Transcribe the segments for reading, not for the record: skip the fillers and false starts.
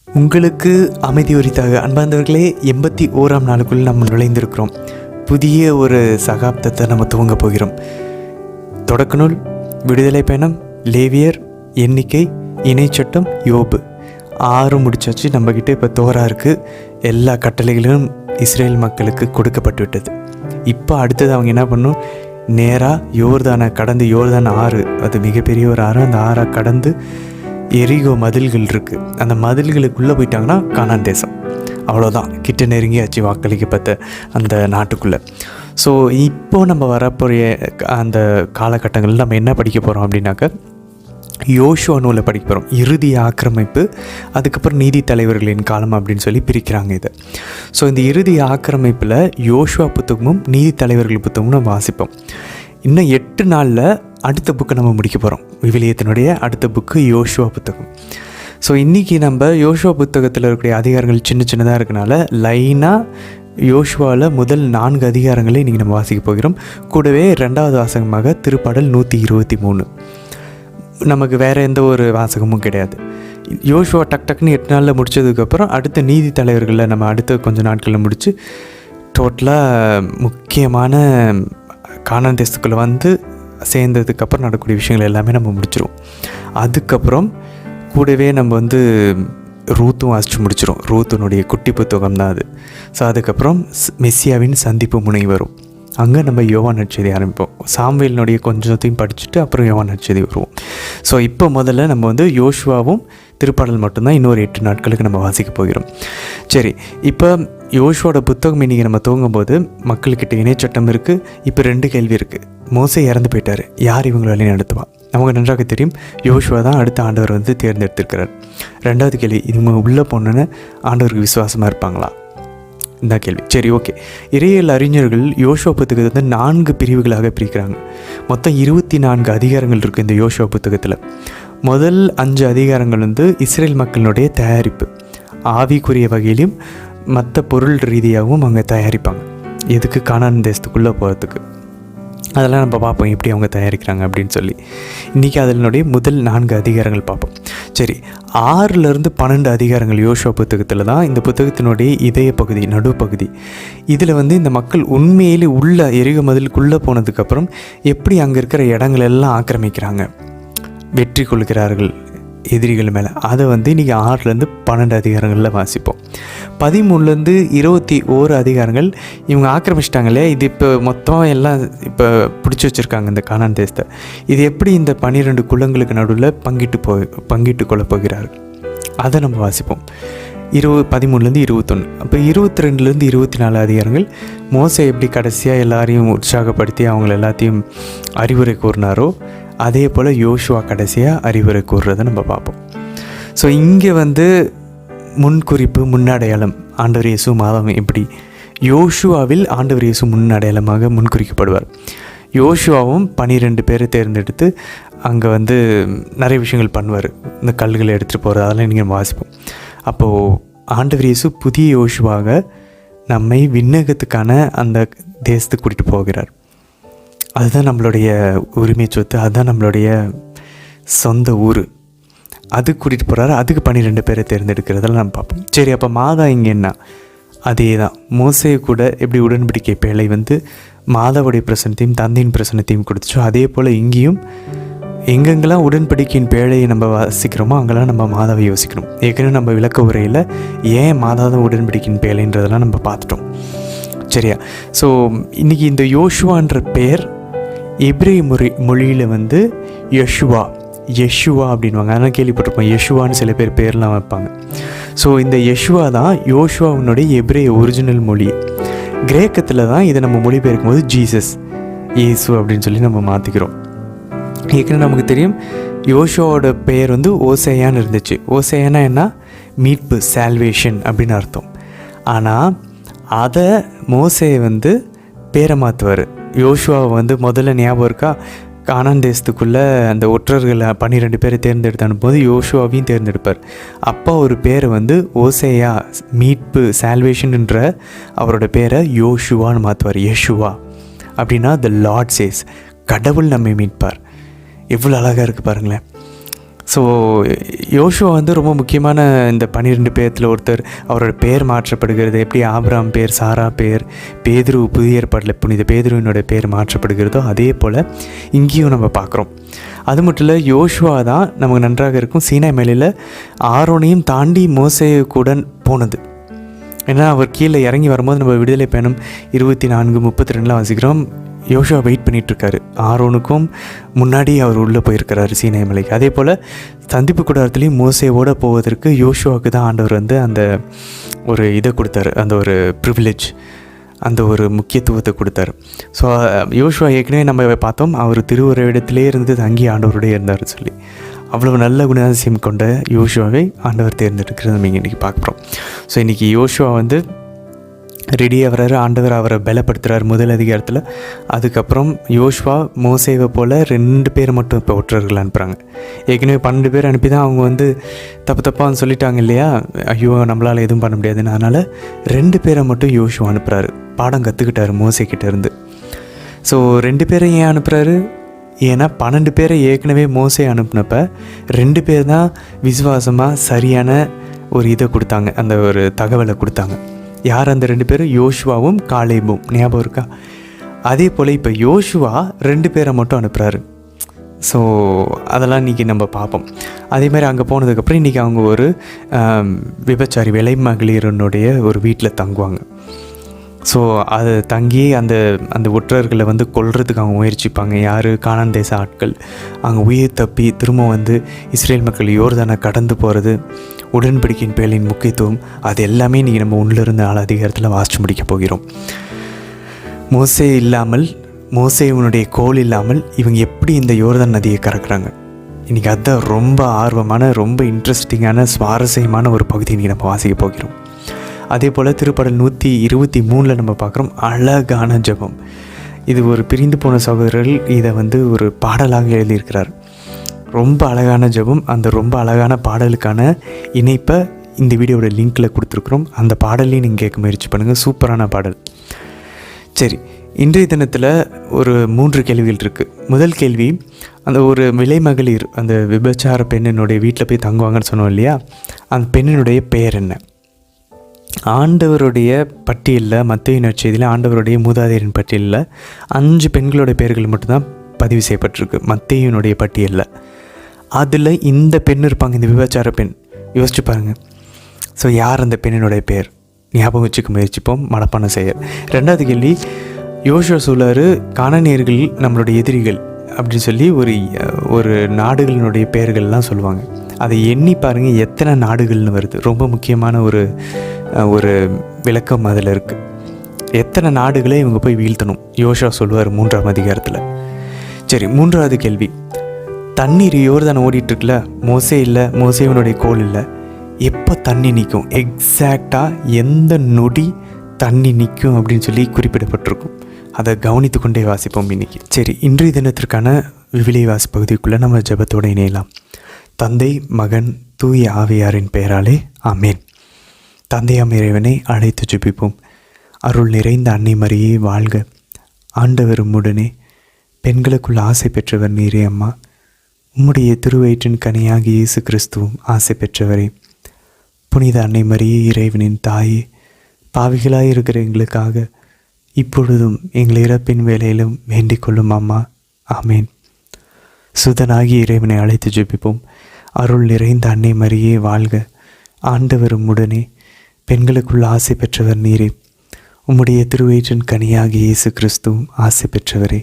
உங்களுக்கு அமைதி உரித்தாக அன்பார்ந்தவர்களே, 81ஆம் நாளுக்குள் நம்ம நுழைந்திருக்கிறோம். புதிய ஒரு சகாப்தத்தை நம்ம துவங்க போகிறோம். தொடக்க நூல், விடுதலை பயணம், லேவியர், எண்ணிக்கை, இணைச்சட்டம், யோபு 6 முடிச்சாச்சு. நம்மக்கிட்ட இப்போ தோரா இருக்குது. எல்லா கட்டளைகளும் இஸ்ரேல் மக்களுக்கு கொடுக்கப்பட்டு விட்டது. இப்போ அடுத்தது அவங்க என்ன பண்ணணும்? நேராக யோர்தானை கடந்து, யோர்தான் ஆறு, அது மிகப்பெரிய ஒரு ஆறு, அந்த ஆறை கடந்து எரிகோ மதில்கள் இருக்குது. அந்த மதில்களுக்குள்ளே போயிட்டாங்கன்னா கானான் தேசம். அவ்வளோதான், கிட்ட நெருங்கியாச்சு வாக்களிக்கப்பட்ட அந்த நாட்டுக்குள்ளே. ஸோ இப்போது நம்ம வரப்போகிற அந்த காலகட்டங்களில் நம்ம என்ன படிக்க போகிறோம் அப்படின்னாக்கா, யோசுவா நூலை படிக்க போகிறோம். இறுதி ஆக்கிரமிப்பு, அதுக்கப்புறம் நீதி தலைவர்களின் காலம் அப்படின்னு சொல்லி பிரிக்கிறாங்க இதை. ஸோ இந்த இறுதி ஆக்கிரமிப்பில் யோசுவா புத்தகமும் நீதி தலைவர்கள் புத்தகமும் நம்ம வாசிப்போம். இன்னும் 8 நாளில் அடுத்த புக்கை நம்ம முடிக்க போகிறோம். விவிலியத்தினுடைய அடுத்த புக்கு யோசுவா புத்தகம். ஸோ இன்றைக்கி நம்ம யோசுவா புத்தகத்தில் இருக்கக்கூடிய அதிகாரங்கள் சின்ன சின்னதாக இருக்கனால லைனாக யோசுவாவில் முதல் 4 அதிகாரங்களை இன்றைக்கி நம்ம வாசிக்க போகிறோம். கூடவே 2வது வாசகமாக திருப்பாடல் 123. நமக்கு வேறு எந்த ஒரு வாசகமும் கிடையாது. யோசுவா டக்குன்னு 8 நாளில் முடித்ததுக்கப்புறம் அடுத்த நீதி தலைவர்களில் நம்ம அடுத்த கொஞ்சம் நாட்களில் முடித்து டோட்டலாக முக்கியமான கானான் தேசத்துக்குள்ளே வந்து சேர்ந்ததுக்கப்புறம் நடக்கக்கூடிய விஷயங்கள் எல்லாமே நம்ம முடிச்சிடும். அதுக்கப்புறம் கூடவே நம்ம வந்து ரூத்தும் வாசித்து முடிச்சிடும். ரூத்தினுடைய குட்டி புத்தகம் தான் அது. ஸோ அதுக்கப்புறம் மெஸ்ஸியாவின் சந்திப்பு முனை வரும். அங்கே நம்ம யோவான் நற்செய்தி ஆரம்பிப்போம். சாமுவேலினுடைய கொஞ்சத்தையும் படிச்சுட்டு அப்புறம் யோவான் நற்செய்தி வருவோம். ஸோ இப்போ முதல்ல நம்ம வந்து யோசுவாவும் திருப்பாடல் மட்டும்தான் இன்னொரு 8 நாட்களுக்கு நம்ம வாசிக்க போகிறோம். சரி, இப்போ யோசுவோட புத்தகம் இன்றைக்கி நம்ம துவங்கும்போது மக்கள்கிட்ட இணைச்சட்டம் இருக்குது. இப்போ 2 கேள்வி இருக்குது. மோசே இறந்து போயிட்டார், யார் இவங்களை வழி நடத்துவா? அவங்க நன்றாக தெரியும், யோசுவா தான் அடுத்த ஆண்டவர் வந்து தேர்ந்தெடுத்திருக்கிறார். 2வது கேள்வி, இவங்க உள்ளே போனோன்னு ஆண்டவருக்கு விசுவாசமாக இருப்பாங்களா? இந்த கேள்வி. சரி, ஓகே. இறையியல் அறிஞர்கள் யோசுவா புத்தகத்தை வந்து 4 பிரிவுகளாக பிரிக்கிறாங்க. மொத்தம் 24 அதிகாரங்கள் இருக்குது இந்த யோசுவா புத்தகத்தில். முதல் 5 அதிகாரங்கள் வந்து இஸ்ரேல் மக்களினுடைய தயாரிப்பு, ஆவிக்குரிய வகையிலையும் மற்ற பொருள் ரீதியாகவும் அவங்க தயாரிப்பாங்க. எதுக்கு? கானான் தேசத்துக்குள்ளே போகிறதுக்கு. அதெல்லாம் நம்ம பார்ப்போம் எப்படி அவங்க தயாரிக்கிறாங்க அப்படின்னு சொல்லி. இன்றைக்கி அதனுடைய முதல் 4 அதிகாரங்கள் பார்ப்போம். சரி, 6லேருந்து 12 அதிகாரங்கள் யோசுவா புத்தகத்தில் தான் இந்த புத்தகத்தினுடைய இதய பகுதி, நடுப்பகுதி. இதில் வந்து இந்த மக்கள் உண்மையிலே உள்ள எரிகோ மதிலுக்குள்ளே போனதுக்கப்புறம் எப்படி அங்கே இருக்கிற இடங்களெல்லாம் ஆக்கிரமிக்கிறாங்க, வெற்றி கொள்கிறார்கள் எதிரிகள் மேலே. அதை வந்து இன்றைக்கி 6லேருந்து 12 அதிகாரங்களில் வாசிப்போம். 13லேருந்து 21 அதிகாரங்கள் இவங்க ஆக்கிரமிச்சிட்டாங்களே, இது இப்போ மொத்தம் எல்லாம் இப்போ பிடிச்சி வச்சுருக்காங்க இந்த கானான் தேசத்தை. இது எப்படி இந்த 12 குலங்களுக்கு நடுவில் பங்கிட்டு கொள்ள போகிறார்கள், அதை நம்ம வாசிப்போம். 13லேருந்து 21. அப்போ 22லேருந்து 24 அதிகாரங்கள் மோசே எப்படி கடைசியாக எல்லாரையும் உற்சாகப்படுத்தி அவங்கள எல்லாத்தையும் அறிவுரை கூறினாரோ அதே போல் யோசுவா கடைசியாக அறிவுரை கூறுறதை நம்ம பார்ப்போம். ஸோ இங்கே வந்து முன்குறிப்பு, முன்னடையாளம், ஆண்டவர் இயேசு மாதம் எப்படி யோசுவாவில் ஆண்டவர் இயேசு முன்னடையாளமாக முன்குறிக்கப்படுவார். யோசுவாவும் 12 பேரை தேர்ந்தெடுத்து அங்கே வந்து நிறைய விஷயங்கள் பண்ணுவார். இந்த கல்களை எடுத்துகிட்டு போகிறது, அதெல்லாம் நீங்கள் வாசிப்போம். அப்போது ஆண்டவர் இயேசு புதிய யோசுவாக நம்மை விண்ணகத்துக்கான அந்த தேசத்துக்கு கூட்டிகிட்டு போகிறார். அதுதான் நம்மளுடைய உரிமை சொத்து, அதுதான் நம்மளுடைய சொந்த ஊர். அதுக்கு கூட்டிகிட்டு போகிறாரு. அதுக்கு 12 பேரை தேர்ந்தெடுக்கிறதெல்லாம் நம்ம பார்ப்போம். சரி, அப்போ மாதா இங்கே என்ன? அதே தான். மோசே கூட எப்படி உடன்படிக்கை பேழை வந்து மாதாவுடைய பிரசனத்தையும் தந்தையின் பிரசனத்தையும் கொடுத்துச்சோ அதே போல் இங்கேயும் எங்கெங்கெல்லாம் உடன்படிக்கையின் பேழையை நம்ம வாசிக்கிறோமோ அங்கெல்லாம் நம்ம மாதாவை யோசிக்கணும். ஏற்கனவே நம்ம விளக்க உரையில் ஏன் மாதாதான் உடன்படிக்கையின் பேழைன்றதெல்லாம் நம்ம பார்த்துட்டோம். சரியா? ஸோ இன்றைக்கி இந்த யோசுவான்ற பேர் எபிரேய மொழியில் வந்து யெஷுவா அப்படின்வாங்க. அதெல்லாம் கேள்விப்பட்டிருப்போம். யெஷுவான்னு சில பேர் பேர்லாம் வைப்பாங்க. ஸோ இந்த யெஷுவா தான் யோசுவாவினுடைய எபிரேய ஒரிஜினல் மொழி. கிரேக்கத்தில் தான் இதை நம்ம மொழிபெயர்க்கும் போது ஜீசஸ், இயேசு அப்படின்னு சொல்லி நம்ம மாற்றிக்கிறோம். ஏற்கனவே நமக்கு தெரியும் யோசுவாவோட பெயர் வந்து ஓசேயான்னு இருந்துச்சு. ஓசேயானா என்ன? மீட்பு, சால்வேஷன் அப்படின்னு அர்த்தம். ஆனால் அதை மோசே வந்து பேரை மாற்றுவார். யோசுவாவை வந்து முதல்ல ஞாபகம் இருக்கா, கானான் தேசத்துக்குள்ளே அந்த ஒற்றர்களை 12 பேரை தேர்ந்தெடுத்து அனுப்பும்போது யோசுவாவையும் தேர்ந்தெடுப்பார். அப்போ ஒரு பேரை வந்து ஓசேயா, மீட்பு, சால்வேஷன்ன்ற அவரோட பேரை யோசுவான்னு மாற்றுவார். யெஷுவா அப்படின்னா த லார்ட் சேஸ், கடவுள் நம்மை மீட்பார். எவ்வளோ அழகாக இருக்குது பாருங்களேன். ஸோ யோசுவா வந்து ரொம்ப முக்கியமான இந்த 12 பேர்த்தில் ஒருத்தர். அவரோட பேர் மாற்றப்படுகிறது. எப்படி ஆபிரகாம் பேர், சாரா பேர், பேதுரு புதிய ஏற்பாட்டில் புனித பேதுருவினோட பேர் மாற்றப்படுகிறதோ அதே போல் இங்கேயும் நம்ம பார்க்குறோம். அது மட்டும் இல்லை, யோசுவா தான் நமக்கு நன்றாக இருக்கும் சீனாய் மலையில் ஆரோனையும் தாண்டி மோசேயுடன் போனது. ஏன்னா அவர் கீழே இறங்கி வரும்போது நம்ம விடுதலை பயணம் 24:32 வாசிக்கிறோம். யோசுவா வெயிட் பண்ணிகிட்ருக்காரு. ஆரோனுக்கும் முன்னாடி அவர் உள்ளே போயிருக்கிறாரு சீனாய் மலைக்கு. அதே போல் சந்திப்பு கூடாரத்துலேயும் மோசேவோடு போவதற்கு யோசுவாவுக்கு தான் ஆண்டவர் வந்து அந்த ஒரு இதை கொடுத்தாரு, அந்த ஒரு ப்ரிவிலேஜ், அந்த ஒரு முக்கியத்துவத்தை கொடுத்தாரு. ஸோ யோசுவா ஏற்கனவே நம்ம பார்த்தோம், அவர் திருவுறைவிடத்திலே இருந்து தங்கி ஆண்டவருடைய இருந்தார் சொல்லி. அவ்வளோ நல்ல குணாதிசயம் கொண்ட யோசுவாவை ஆண்டவர் தேர்ந்தெடுக்கிறது நம்ம இன்றைக்கி பார்க்குறோம். ஸோ இன்றைக்கி யோசுவா வந்து ரெடியாக வர்றாரு. ஆண்டவர் அவரை பலப்படுத்துகிறார் முதல் அதிகாரத்தில். அதுக்கப்புறம் யோசுவா மோசேவை போல் 2 பேர் மட்டும் இப்போ ஒற்றர்கள் அனுப்புகிறாங்க. ஏற்கனவே 12 பேர் அனுப்பி தான் அவங்க வந்து தப்பான்னு சொல்லிட்டாங்க இல்லையா, ஐயோ நம்மளால் எதுவும் பண்ண முடியாதுன்னு. அதனால் 2 பேரை மட்டும் யோசுவா அனுப்புகிறாரு. பாடம் கற்றுக்கிட்டார் மோசேக்கிட்ட இருந்து. ஸோ 2 பேரை ஏன் அனுப்புகிறாரு? ஏன்னா 12 பேரை ஏற்கனவே மோசே அனுப்புனப்போ 2 பேர் தான் விசுவாசமாக சரியான ஒரு இதை கொடுத்தாங்க, அந்த ஒரு தகவலை கொடுத்தாங்க. யார் அந்த 2 பேரும்? யோசுவாவும் காலேபும். ஞாபகம் இருக்கா? அதே போல் இப்போ யோசுவா 2 பேரை மட்டும் அனுப்புகிறாரு. ஸோ அதெல்லாம் இன்றைக்கி நம்ம பார்ப்போம். அதே மாதிரி அங்கே போனதுக்கப்புறம் இன்றைக்கி அவங்க ஒரு விபச்சாரி விலை மகளிரனுடைய ஒரு வீட்டில் தங்குவாங்க. ஸோ அது தங்கி அந்த ஒற்றர்களை வந்து கொல்றதுக்கு அவங்க முயற்சிப்பாங்க. யார்? கானான் தேச ஆட்கள். அங்கே உயிர் தப்பி திரும்ப வந்து இஸ்ரேல் மக்கள் யோர்தானை கடந்து போகிறது, உடன்படிக்கையின் பேரின் முக்கியத்துவம், அது எல்லாமே இன்றைக்கி நம்ம உள்ளிருந்து 4 அதிகாரத்தில் வாசித்து முடிக்க போகிறோம். மோசே இல்லாமல், மோசேவனுடைய கோல் இல்லாமல் இவங்க எப்படி இந்த யோர்தான் நதியை கறக்குறாங்க? இன்றைக்கி அதுதான் ரொம்ப ஆர்வமான, ரொம்ப இன்ட்ரெஸ்டிங்கான, சுவாரஸ்யமான ஒரு பகுதி இன்றைக்கி நம்ம வாசிக்க போகிறோம். அதே போல் திருப்பாடல் 123 நம்ம பார்க்குறோம் அழகான ஜெபம். இது ஒரு பிரிந்து போன சகோதரர்கள் இதை வந்து ஒரு பாடலாக எழுதியிருக்கிறார். ரொம்ப அழகான ஜெபம். அந்த ரொம்ப அழகான பாடலுக்கான இணைப்பை இந்த வீடியோட லிங்க்கில் கொடுத்துருக்குறோம். அந்த பாடலையும் நீங்கள் கேட்க முயற்சி பண்ணுங்கள். சூப்பரான பாடல். சரி, இன்றைய தினத்தில் ஒரு 3 கேள்விகள் இருக்குது. முதல் கேள்வி, அந்த ஒரு விலை மகளிர் அந்த விபச்சார பெண்ணினுடைய வீட்டில் போய் தங்குவாங்கன்னு சொன்னோம் இல்லையா, அந்த பெண்ணினுடைய பெயர் என்ன? ஆண்டவருடைய பட்டியலில், மத்தேயு நற்செய்தியில் ஆண்டவருடைய மூதாதையரின் பட்டியலில் 5 பெண்களுடைய பெயர்கள் மட்டும்தான் பதிவு செய்யப்பட்டிருக்கு மத்தேயுனுடைய பட்டியலில். அதில் இந்த பெண் இருப்பாங்க, இந்த விபச்சார பெண். யோசிச்சு பாருங்கள். ஸோ யார் அந்த பெண்ணினுடைய பெயர்? ஞாபகம் வச்சுக்க முயற்சிப்போம், மனப்பாடம் செய்ய. 2வது கேள்வி, யோசுவா சொல்றாரு கானானியர்கள் நம்மளுடைய எதிரிகள் அப்படின்னு சொல்லி ஒரு நாடுகளினுடைய பெயர்கள்லாம் சொல்லுவாங்க. அதை எண்ணி பாருங்கள் எத்தனை நாடுகள்னு வருது. ரொம்ப முக்கியமான ஒரு விளக்கம் அதில் இருக்குது. எத்தனை நாடுகளை இவங்க போய் வீழ்த்தணும் யோசுவா சொல்லுவார் 3ஆம் அதிகாரத்தில். சரி, 3வது கேள்வி, தண்ணீர் யோர்தானை ஓடிட்டுருக்குல, மோசே இல்லை, மோசேவனுடைய கோல் இல்லை, எப்போ தண்ணி நிற்கும்? எக்ஸாக்டாக எந்த நொடி தண்ணி நிற்கும் அப்படின்னு சொல்லி குறிப்பிடப்பட்டிருக்கும். அதை கவனித்து கொண்டே வாசிப்போம் இன்றைக்கி. சரி, இன்றைய தினத்திற்கான விவிலிய வாசி பகுதிக்குள்ளே நம்ம ஜெபத்தோடு இணையலாம். தந்தை, மகன், தூய ஆவியாரின் பெயராலே ஆமேன். தந்தையாம் இறைவனை அழைத்து ஜெபிப்போம். அருள் நிறைந்த அன்னை மரியே வாழ்க. ஆண்டவர் உம்முடனே, பெண்களுக்குள் ஆசை பெற்றவர் நீரே அம்மா. உம்முடைய திருவயிற்றின் கனியாகி இயேசு கிறிஸ்துவும் ஆசை பெற்றவரே. புனித அன்னை மரியே இறைவனின் தாயே, பாவிகளாய் இருக்கிற எங்களுக்காக இப்பொழுதும் எங்கள் இறப்பின் வேலையிலும் வேண்டிக் கொள்ளும் அம்மா. ஆமேன். சுதனாகி இறைவனை அழைத்து ஜெபிப்போம். அருள் நிறைந்த அன்னை மரியே வாழ்க. ஆண்டவர் உம்முடனே, பெண்களுக்குள் ஆசை பெற்றவர் நீரே. உம்முடைய திருவயிற்றின் கனியாகி இயேசு கிறிஸ்துவும் ஆசை பெற்றவரே.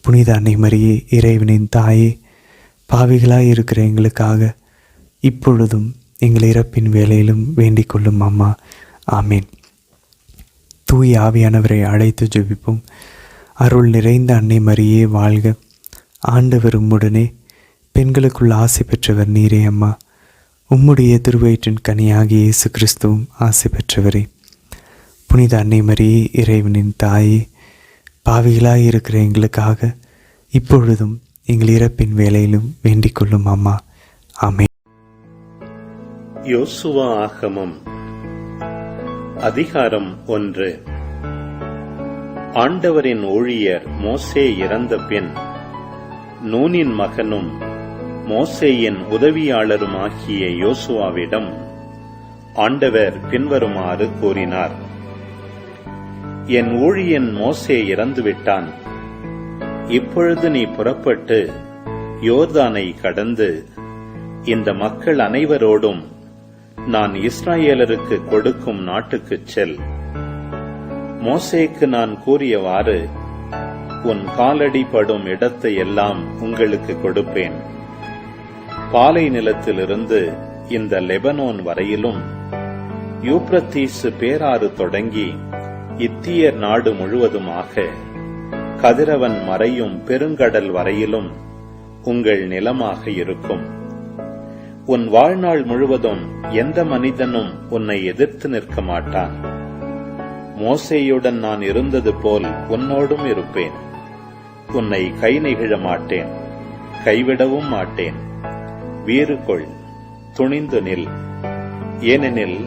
புனித அன்னை மரியே இறைவனின் தாயே, பாவிகளாய் இருக்கிற எங்களுக்காக இப்பொழுதும் எங்கள் இறப்பின் வேலையிலும் வேண்டிக் கொள்ளும் அம்மா. ஆமேன். தூய ஆவியானவரை அழைத்து ஜெபிப்போம். அருள் நிறைந்த அன்னை மரியே வாழ்க. ஆண்டவர் உம்முடனே, பெண்களுக்குள் ஆசை பெற்றவர் நீரே அம்மா. உம்முடைய திருவயிற்றின் கனியாகி இயேசு கிறிஸ்துவும் ஆசை பெற்றவரே. புனித அன்னை மரியே இறைவனின் தாயே, பாவிகளாய் இருக்கிற எங்களுக்காக இப்பொழுதும் எங்கள் இறப்பின் வேலையிலும் வேண்டிக் கொள்ளும் அம்மா. ஆமென். யோசுவா ஆகமம் அதிகாரம் 1. ஆண்டவரின் ஊழியர் மோசே இறந்த பின் நூனின் மகனும் மோசேயின் உதவியாளருமாகிய யோசுவாவிடம் ஆண்டவர் பின்வருமாறு கூறினார். என் ஊழியன் மோசே இறந்துவிட்டான். இப்பொழுது நீ புறப்பட்டு யோர்தானை கடந்து இந்த மக்கள் அனைவரோடும் நான் இஸ்ராயேலருக்கு கொடுக்கும் நாட்டுக்குச் செல். மோசேக்கு நான் கூறியவாறு உன் காலடி படும் இடத்தை எல்லாம் உங்களுக்கு கொடுப்பேன். பாலை நிலத்திலிருந்து இந்த லெபனோன் வரையிலும், யூப்ரத்தீசு பேராறு தொடங்கி இத்தியர் நாடு முழுவதுமாக, கதிரவன் மறையும் பெருங்கடல் வரையிலும் உங்கள் நிலமாக இருக்கும். உன் வாழ்நாள் முழுவதும் எந்த மனிதனும் உன்னை எதிர்த்து நிற்க மாட்டான். மோசேயுடன் நான் இருந்தது போல் உன்னோடும் இருப்பேன். உன்னை கை நெகிழ மாட்டேன், கைவிடவும் மாட்டேன். வீறு கொள், துணிந்து நில். ஏனெனில்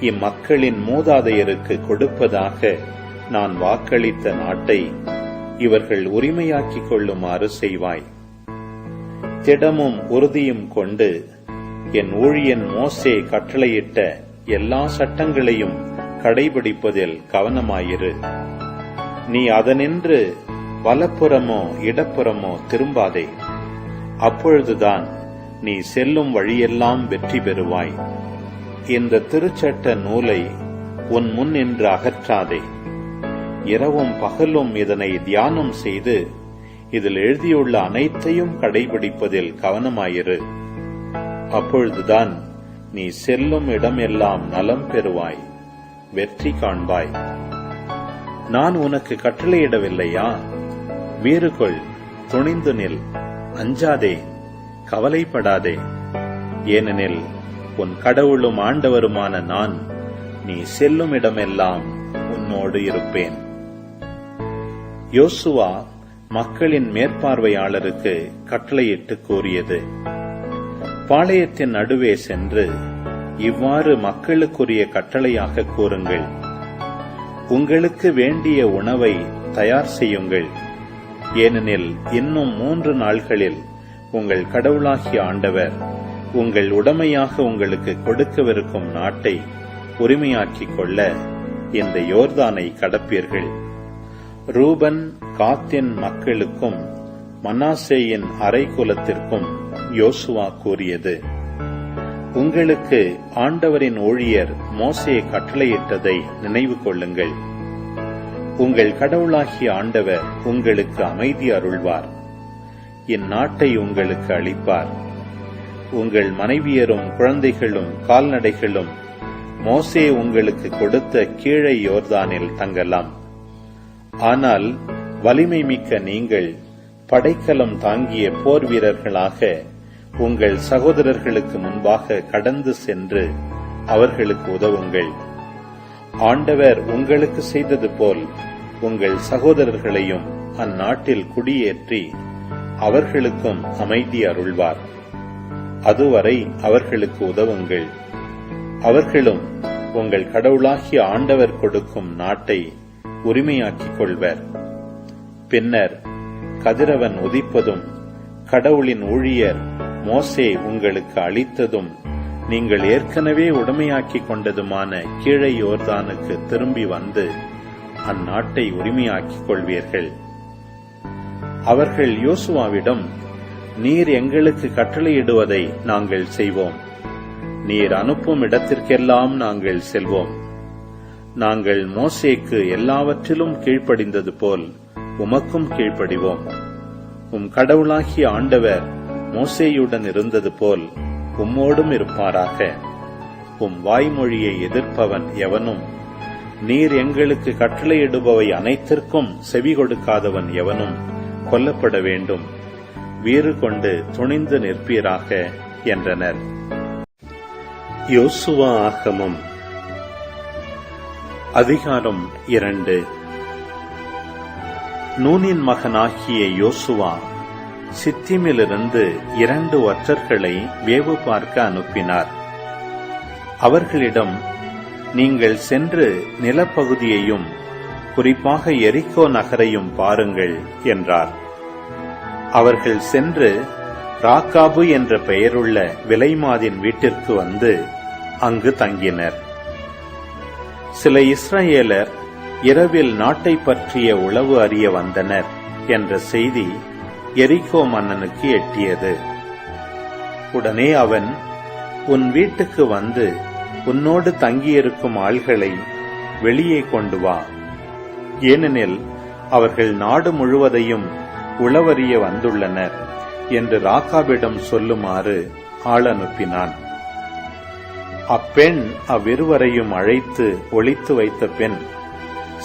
இம்மக்களின் மூதாதையருக்கு கொடுப்பதாக நான் வாக்களித்த நாட்டை இவர்கள் உரிமையாக்கிக் கொள்ளுமாறு செய்வாய். திடமும் உறுதியும் கொண்டு என் ஊழியன் மோசே கட்டளையிட்ட எல்லா சட்டங்களையும் கடைபிடிப்பதில் கவனமாயிரு. நீ அதனின்று வலப்புறமோ இடப்புறமோ திரும்பாதே. அப்பொழுதுதான் நீ செல்லும் வழியெல்லாம் வெற்றி பெறுவாய். இந்த திருச்சட்ட நூலை உன் முன் நின்று அகற்றாதே. இரவும் பகலும் இதனை தியானம் செய்து இதில் எழுதியுள்ள அனைத்தையும் கடைபிடிப்பதில் கவனமாயிரு. அப்பொழுதுதான் நீ செல்லும் இடமெல்லாம் நலம் பெறுவாய், வெற்றி காண்பாய். நான் உனக்கு கட்டளையிடவில்லையா? வீறு கொள், துணிந்து நில், அஞ்சாதே, கவலைப்படாதே. ஏனெனில் உன் கடவுளும் ஆண்டவருமான நான் நீ செல்லும் இடமெல்லாம் உன்னோடு இருப்பேன். யோசுவா மக்களின் மேற்பார்வையாளருக்கு கட்டளையிட்டு கூறியது: பாளையத்தின் நடுவே சென்று இவ்வாறு மக்களுக்குரிய கட்டளையாக கூறுங்கள். உங்களுக்கு வேண்டிய உணவை தயார் செய்யுங்கள். ஏனெனில் இன்னும் 3 நாள்களில் உங்கள் கடவுளாகிய ஆண்டவர் உங்கள் உடைமையாக உங்களுக்கு கொடுக்கவிருக்கும் நாட்டை உரிமையாக்கிக் கொள்ள இந்த யோர்தானை கடப்பீர்கள். ரூபன் காத்தின் மக்களுக்கும் மனாசேயின் அரைக்குலத்திற்கும் யோசுவா கூறியது: உங்களுக்கு ஆண்டவரின் ஊழியர் மோசே கட்டளையிட்டதை நினைவு கொள்ளுங்கள். உங்கள் கடவுளாகிய ஆண்டவர் உங்களுக்கு அமைதி அருள்வார். இந்நாட்டை உங்களுக்கு அளிப்பார். உங்கள் மனைவியரும் குழந்தைகளும் கால்நடைகளும் மோசே உங்களுக்கு கொடுத்த கீழே யோர்தானில் தங்கலாம். ஆனால் வலிமை மிக்க நீங்கள் படைக்கலம் தாங்கிய போர் வீரர்களாக உங்கள் சகோதரர்களுக்கு முன்பாக கடந்து சென்று அவர்களுக்கு உதவுங்கள். ஆண்டவர் உங்களுக்கு செய்தது போல் உங்கள் சகோதரர்களையும் அந்நாட்டில் குடியேற்றி அவர்களுக்கும் அமைதி அருள்வார். அதுவரை அவர்களுக்கு உதவுங்கள். அவர்களும் உங்கள் கடவுளாகிய ஆண்டவர் கொடுக்கும் நாட்டை உரிமையாக்கிக் கொள்வர். பின்னர் கதிரவன் உதிப்பதும் கடவுளின் ஊழியர் மோசே உங்களுக்கு அளித்ததும் நீங்கள் ஏற்கனவே உடைமையாக்கிக் கொண்டதுமான கீழே யோர்தானுக்கு திரும்பி வந்து அந்நாட்டை உரிமையாக்கிக் கொள்வீர்கள். அவர்கள் யோசுவாவிடம், நீர் எங்களுக்கு கட்டளையிடுவதை நாங்கள் செய்வோம். நீர் அனுப்பும் இடத்திற்கெல்லாம் நாங்கள் செல்வோம். நாங்கள் மோசேக்கு எல்லாவற்றிலும் கீழ்ப்படிந்தது போல் உமக்கும் கீழ்ப்படிவோம். உம் கடவுளாகிய ஆண்டவர் மோசேயுடன் இருந்தது போல் உம்மோடும் இருப்பாராக. உம் வாய்மொழியை எதிர்ப்பவன் எவனும், நீர் எங்களுக்கு கட்டளையிடுபவை அனைத்திற்கும் செவி கொடுக்காதவன் எவனும் கொல்லப்பட வேண்டும். வீறு கொண்டு துணிந்து நிற்பீராக என்றனர். யோசுவா ஆகமம் அதிகாரம் 2. நூனின் மகனாகிய யோசுவா சித்திமிலிருந்து 2 ஒற்றர்களை வேவு பார்க்க அனுப்பினார். அவர்களிடம், நீங்கள் சென்று நிலப்பகுதியையும் குறிப்பாக எரிகோ நகரையும் பாருங்கள் என்றார். அவர்கள் சென்று ராக்காபு என்ற பெயருள்ள விலைமாதின் வீட்டிற்கு வந்து அங்கு தங்கினர். சில இஸ்ரவேலர் இரவில் நாட்டை பற்றிய உளவு அறிய வந்தனர் என்ற செய்தி எரிகோ மன்னனுக்கு எட்டியது. உடனே அவன், உன் வீட்டுக்கு வந்து உன்னோடு தங்கியிருக்கும் ஆள்களை வெளியே கொண்டு வா, ஏனெனில் அவர்கள் நாடு முழுவதையும் உளவறிய வந்துள்ளனர் என்று ராக்காபிடம் சொல்லுமாறு ஆள் அனுப்பினான். அப்பெண் அவ்விருவரையும் அழைத்து ஒளித்து வைத்த பின்,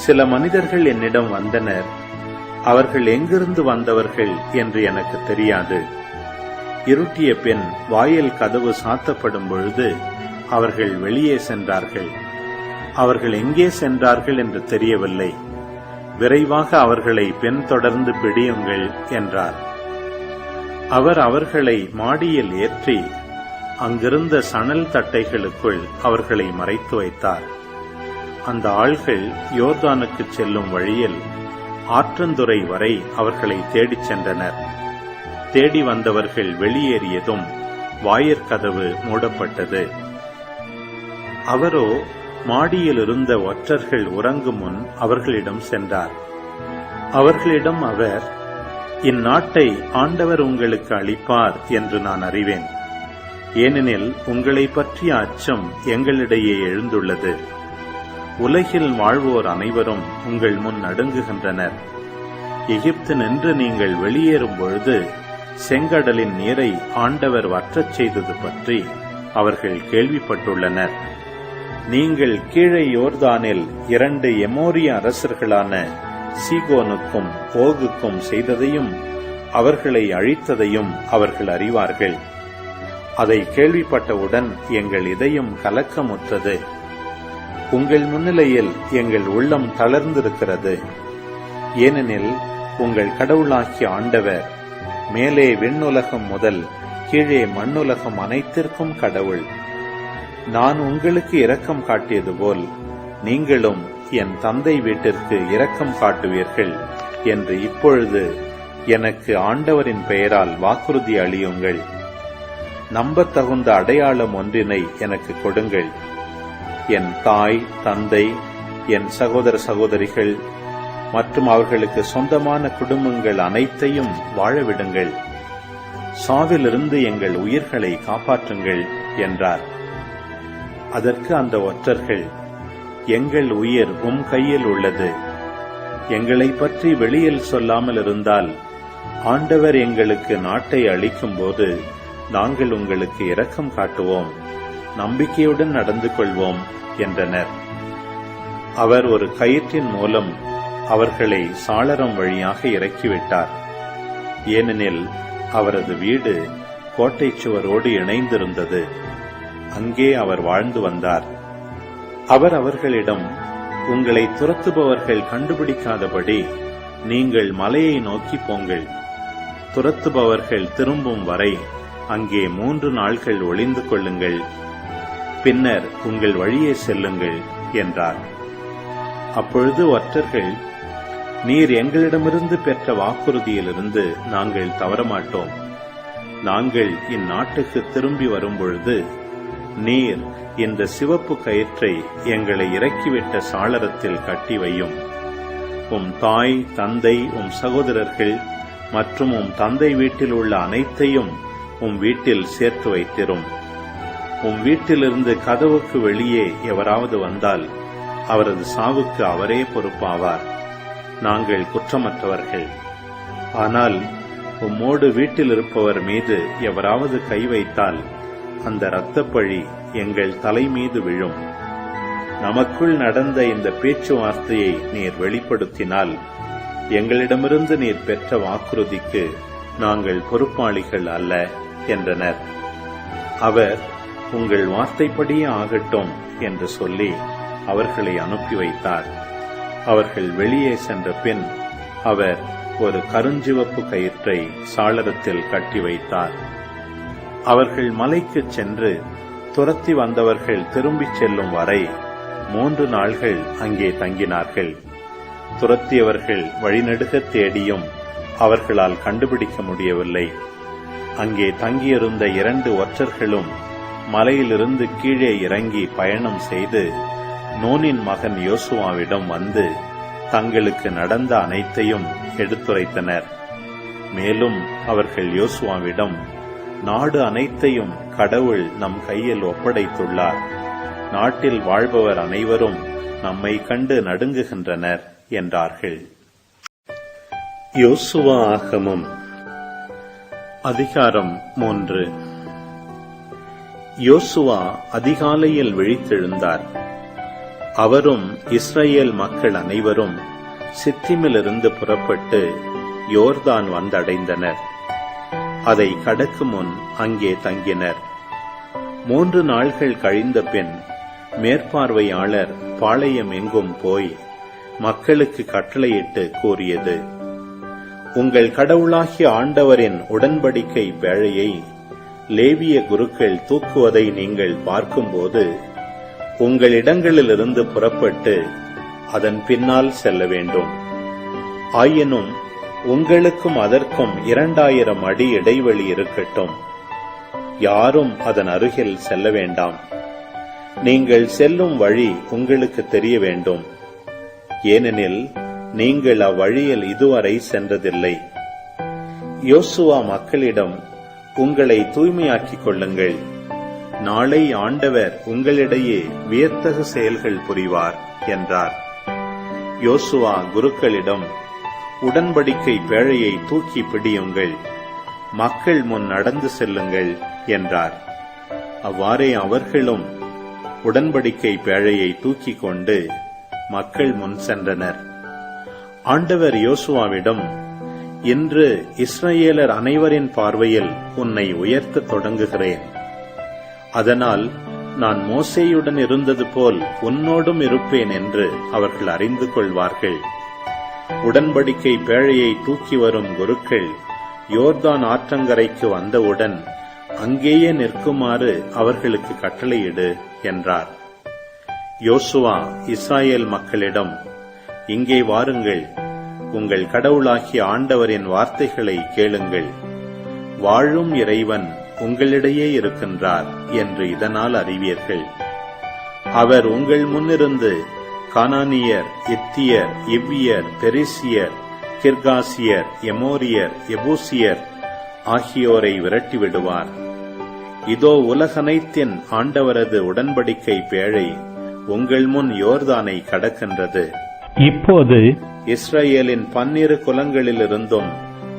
சில மனிதர்கள் என்னிடம் வந்தனர், அவர்கள் எங்கிருந்து வந்தவர்கள் என்று எனக்கு தெரியாது. இருட்டிய பின் வாயில் கதவு சாத்தப்படும் பொழுது அவர்கள் வெளியே சென்றார்கள். அவர்கள் எங்கே சென்றார்கள் என்று தெரியவில்லை. விரைவாக அவர்களை பின்தொடர்ந்து பிடியுங்கள் என்றார். அவர் அவர்களை மாடியில் ஏற்றி அங்கிருந்த சணல் தட்டைகளுக்குள் அவர்களை மறைத்து வைத்தார். அந்த ஆள்கள் யோர்தானுக்கு செல்லும் வழியில் ஆற்றந்துறை வரை அவர்களை தேடிச் சென்றனர். தேடி வந்தவர்கள் வெளியேறியதும் வாயிற்கதவு மூடப்பட்டது. அவரோ மாடியில் இருந்த ஒற்றர்கள் உறங்கும் முன் அவர்களிடம் சென்றார். அவர்களிடம் அவர், இந்நாட்டை ஆண்டவர் உங்களுக்கு அளிப்பார் என்று நான் அறிவேன். ஏனெனில் உங்களை பற்றிய அச்சம் எங்களிடையே எழுந்துள்ளது. உலகில் வாழ்வோர் அனைவரும் உங்கள் முன் நடுங்குகின்றனர். எகிப்து நின்று நீங்கள் வெளியேறும் பொழுது செங்கடலின் நீரை ஆண்டவர் வற்றச் செய்தது பற்றி அவர்கள் கேள்விப்பட்டுள்ளனர். நீங்கள் கீழே யோர்தானில் 2 எமோரிய அரசர்களான சீகோனுக்கும் ஓகுக்கும் செய்ததையும் அவர்களை அழித்ததையும் அவர்கள் அறிவார்கள். அதை கேள்விப்பட்டவுடன் எங்கள் இதயம் கலக்கமுற்றது. உங்கள் முன்னிலையில் எங்கள் உள்ளம் தளர்ந்திருக்கிறது. ஏனெனில் உங்கள் கடவுளாகிய ஆண்டவர் மேலே விண்ணுலகம் முதல் கீழே மண்ணுலகம் அனைத்திற்கும் கடவுள். நான் உங்களுக்கு இரக்கம் காட்டியது போல் நீங்களும் என் தந்தை வீட்டிற்கு இரக்கம் காட்டுவீர்கள் என்று இப்பொழுது எனக்கு ஆண்டவரின் பெயரால் வாக்குறுதி அளியுங்கள். நம்பத்தகுந்த அடையாளம் ஒன்றினை எனக்கு கொடுங்கள். என் தாய், தந்தை, என் சகோதர சகோதரிகள் மற்றும் அவர்களுக்கு சொந்தமான குடும்பங்கள் அனைத்தையும் வாழவிடுங்கள். சாவிலிருந்து எங்கள் உயிர்களை காப்பாற்றுங்கள் என்றார். அதற்கு அந்த ஒற்றர்கள், எங்கள் உயிர் உம் கையில் உள்ளது. எங்களை பற்றி வெளியில் சொல்லாமல் இருந்தால் ஆண்டவர் எங்களுக்கு நாட்டை அளிக்கும் போது நாங்கள் உங்களுக்கு இரக்கம் காட்டுவோம், நம்பிக்கையுடன் நடந்து கொள்வோம் என்றனர். அவர் ஒரு கயிற்றின் மூலம் அவர்களை சாளரம் வழியாக இறக்கிவிட்டார். ஏனெனில் அவரது வீடு கோட்டை சுவரோடு இணைந்திருந்தது. அங்கே அவர் வாழ்ந்து வந்தார். அவர் அவர்களிடம், உங்களை துரத்துபவர்கள் கண்டுபிடிக்காதபடி நீங்கள் மலையை நோக்கி போங்கள். துரத்துபவர்கள் திரும்பும் வரை அங்கே 3 நாள்கள் ஒளிந்து கொள்ளுங்கள். பின்னர் உங்கள் வழியே செல்லுங்கள் என்றார். அப்பொழுது ஒற்றர்கள், நீர் எங்களிடமிருந்து பெற்ற வாக்குறுதியிலிருந்து நாங்கள் தவறமாட்டோம். நாங்கள் இந்நாட்டுக்கு திரும்பி வரும்பொழுது நீர் இந்த சிவப்பு கயிற்றை எங்களை இறக்கிவிட்ட சாளரத்தில் கட்டி வையும். உம் தாய், தந்தை, உம் சகோதரர்கள் மற்றும் உம் தந்தை வீட்டில் உள்ள அனைத்தையும் உம் வீட்டில் சேர்த்து வைத்திரும். உம் வீட்டிலிருந்து கதவுக்கு வெளியே எவராவது வந்தால் அவரது சாவுக்கு அவரே பொறுப்பாவார். நாங்கள் குற்றமற்றவர்கள். ஆனால் உம்மோடு வீட்டில் இருப்பவர் மீது எவராவது கை வைத்தால் அந்த இரத்தப்பழி எங்கள் தலை மீது விழும். நமக்குள் நடந்த இந்த பேச்சுவார்த்தையை நீர் வெளிப்படுத்தினால் எங்களிடமிருந்து நீர் பெற்ற வாக்குறுதிக்கு நாங்கள் பொறுப்பாளிகள் அல்ல என்றனர். அவர், உங்கள் வார்த்தைப்படியே ஆகட்டும் என்று சொல்லி அவர்களை அனுப்பி வைத்தார். அவர்கள் வெளியே சென்ற பின் அவர் ஒரு கருஞ்சிவப்பு கயிற்றை சாளரத்தில் கட்டி வைத்தார். அவர்கள் மலைக்குச் சென்று துரத்தி வந்தவர்கள் திரும்பிச் செல்லும் வரை 3 நாள்கள் அங்கே தங்கினார்கள். துரத்தியவர்கள் வழிநெடுக தேடியும் அவர்களால் கண்டுபிடிக்க முடியவில்லை. அங்கே தங்கியிருந்த 2 ஒற்றர்களும் மலையிலிருந்து கீழே இறங்கி பயணம் செய்து நூனின் மகன் யோசுவாவிடம் வந்து தங்களுக்கு நடந்த அனைத்தையும் எடுத்துரைத்தனர். மேலும் அவர்கள் யோசுவாவிடம், நாடு அனைத்தையும் கடவுள் நம் கையில் ஒப்படைத்துள்ளார். நாட்டில் வாழ்பவர் அனைவரும் நம்மை கண்டு நடுங்குகின்றனர் என்றார்கள். யோசுவா ஆகமம் அதிகாரம் 3. யோசுவா அதிகாலையில் விழித்தெழுந்தார். அவரும் இஸ்ரவேல் மக்கள் அனைவரும் சித்திமிலிருந்து புறப்பட்டு யோர்தான் வந்தடைந்தனர். அதை கடக்கும் முன் அங்கே தங்கினர். 3 நாள்கள் கழிந்த பின் மேற்பார்வையாளர் பாளையம் எங்கும் போய் மக்களுக்கு கட்டளையிட்டு கூறியது, உங்கள் கடவுளாகிய ஆண்டவரின் உடன்படிக்கை பேழையை லேவிய குருக்கள் தூக்குவதை நீங்கள் பார்க்கும்போது உங்கள் இடங்களிலிருந்து புறப்பட்டு அதன் பின்னால் செல்ல வேண்டும். ஆயினும் உங்களுக்கும் அதற்கும் 2000 அடி இடைவெளி இருக்கட்டும். யாரும் அதன் அருகில் செல்ல வேண்டாம். நீங்கள் செல்லும் வழி உங்களுக்கு தெரிய வேண்டும். ஏனெனில் நீங்கள் அவ்வழியில் இதுவரை சென்றதில்லை. யோசுவா மக்களிடம், உங்களை தூய்மையாக்கிக் கொள்ளுங்கள். நாளை ஆண்டவர் உங்களிடையே வியத்தகு செயல்கள் புரிவார் என்றார். யோசுவா குருக்களிடம், உடன்படிக்கை பேழையை தூக்கி பிடியுங்கள், மக்கள் முன் நடந்து செல்லுங்கள் என்றார். அவ்வாறே அவர்களும் உடன்படிக்கை பேழையை தூக்கிக் கொண்டு மக்கள் முன் சென்றனர். ஆண்டவர் யோசுவாவிடம், இன்று இஸ்ரவேலர் அனைவரின் பார்வையில் உன்னை உயர்த்த தொடங்குகிறேன். அதனால் நான் மோசேயுடன் இருந்தது போல் உன்னோடும் இருப்பேன் என்று அவர்கள் அறிந்து கொள்வார்கள். உடன்படிக்கை பேழையை தூக்கி வரும் குருக்கள் யோர்தான் ஆற்றங்கரைக்கு வந்தவுடன் அங்கேயே நிற்குமாறு அவர்களுக்கு கட்டளையிடு என்றார். யோசுவா இஸ்ரவேல் மக்களிடம், இங்கே வாருங்கள், உங்கள் கடவுளாகிய ஆண்டவரின் வார்த்தைகளை கேளுங்கள். வாழும் இறைவன் உங்களிடையே இருக்கின்றார் என்று இதனால் அறிவீர்கள். அவர் உங்கள் முன்னிருந்து கானானியர், இத்தியர், இவ்வியர், பெரிசியர், கிர்காசியர், எமோரியர், எபூசியர் ஆகியோரை விரட்டிவிடுவார். இதோ உலகனைத்தின் ஆண்டவரது உடன்படிக்கை பேழை உங்கள் முன் யோர்தானை கடக்கின்றது. இப்போது இஸ்ரவேலின் 12 குலங்களிலிருந்தும்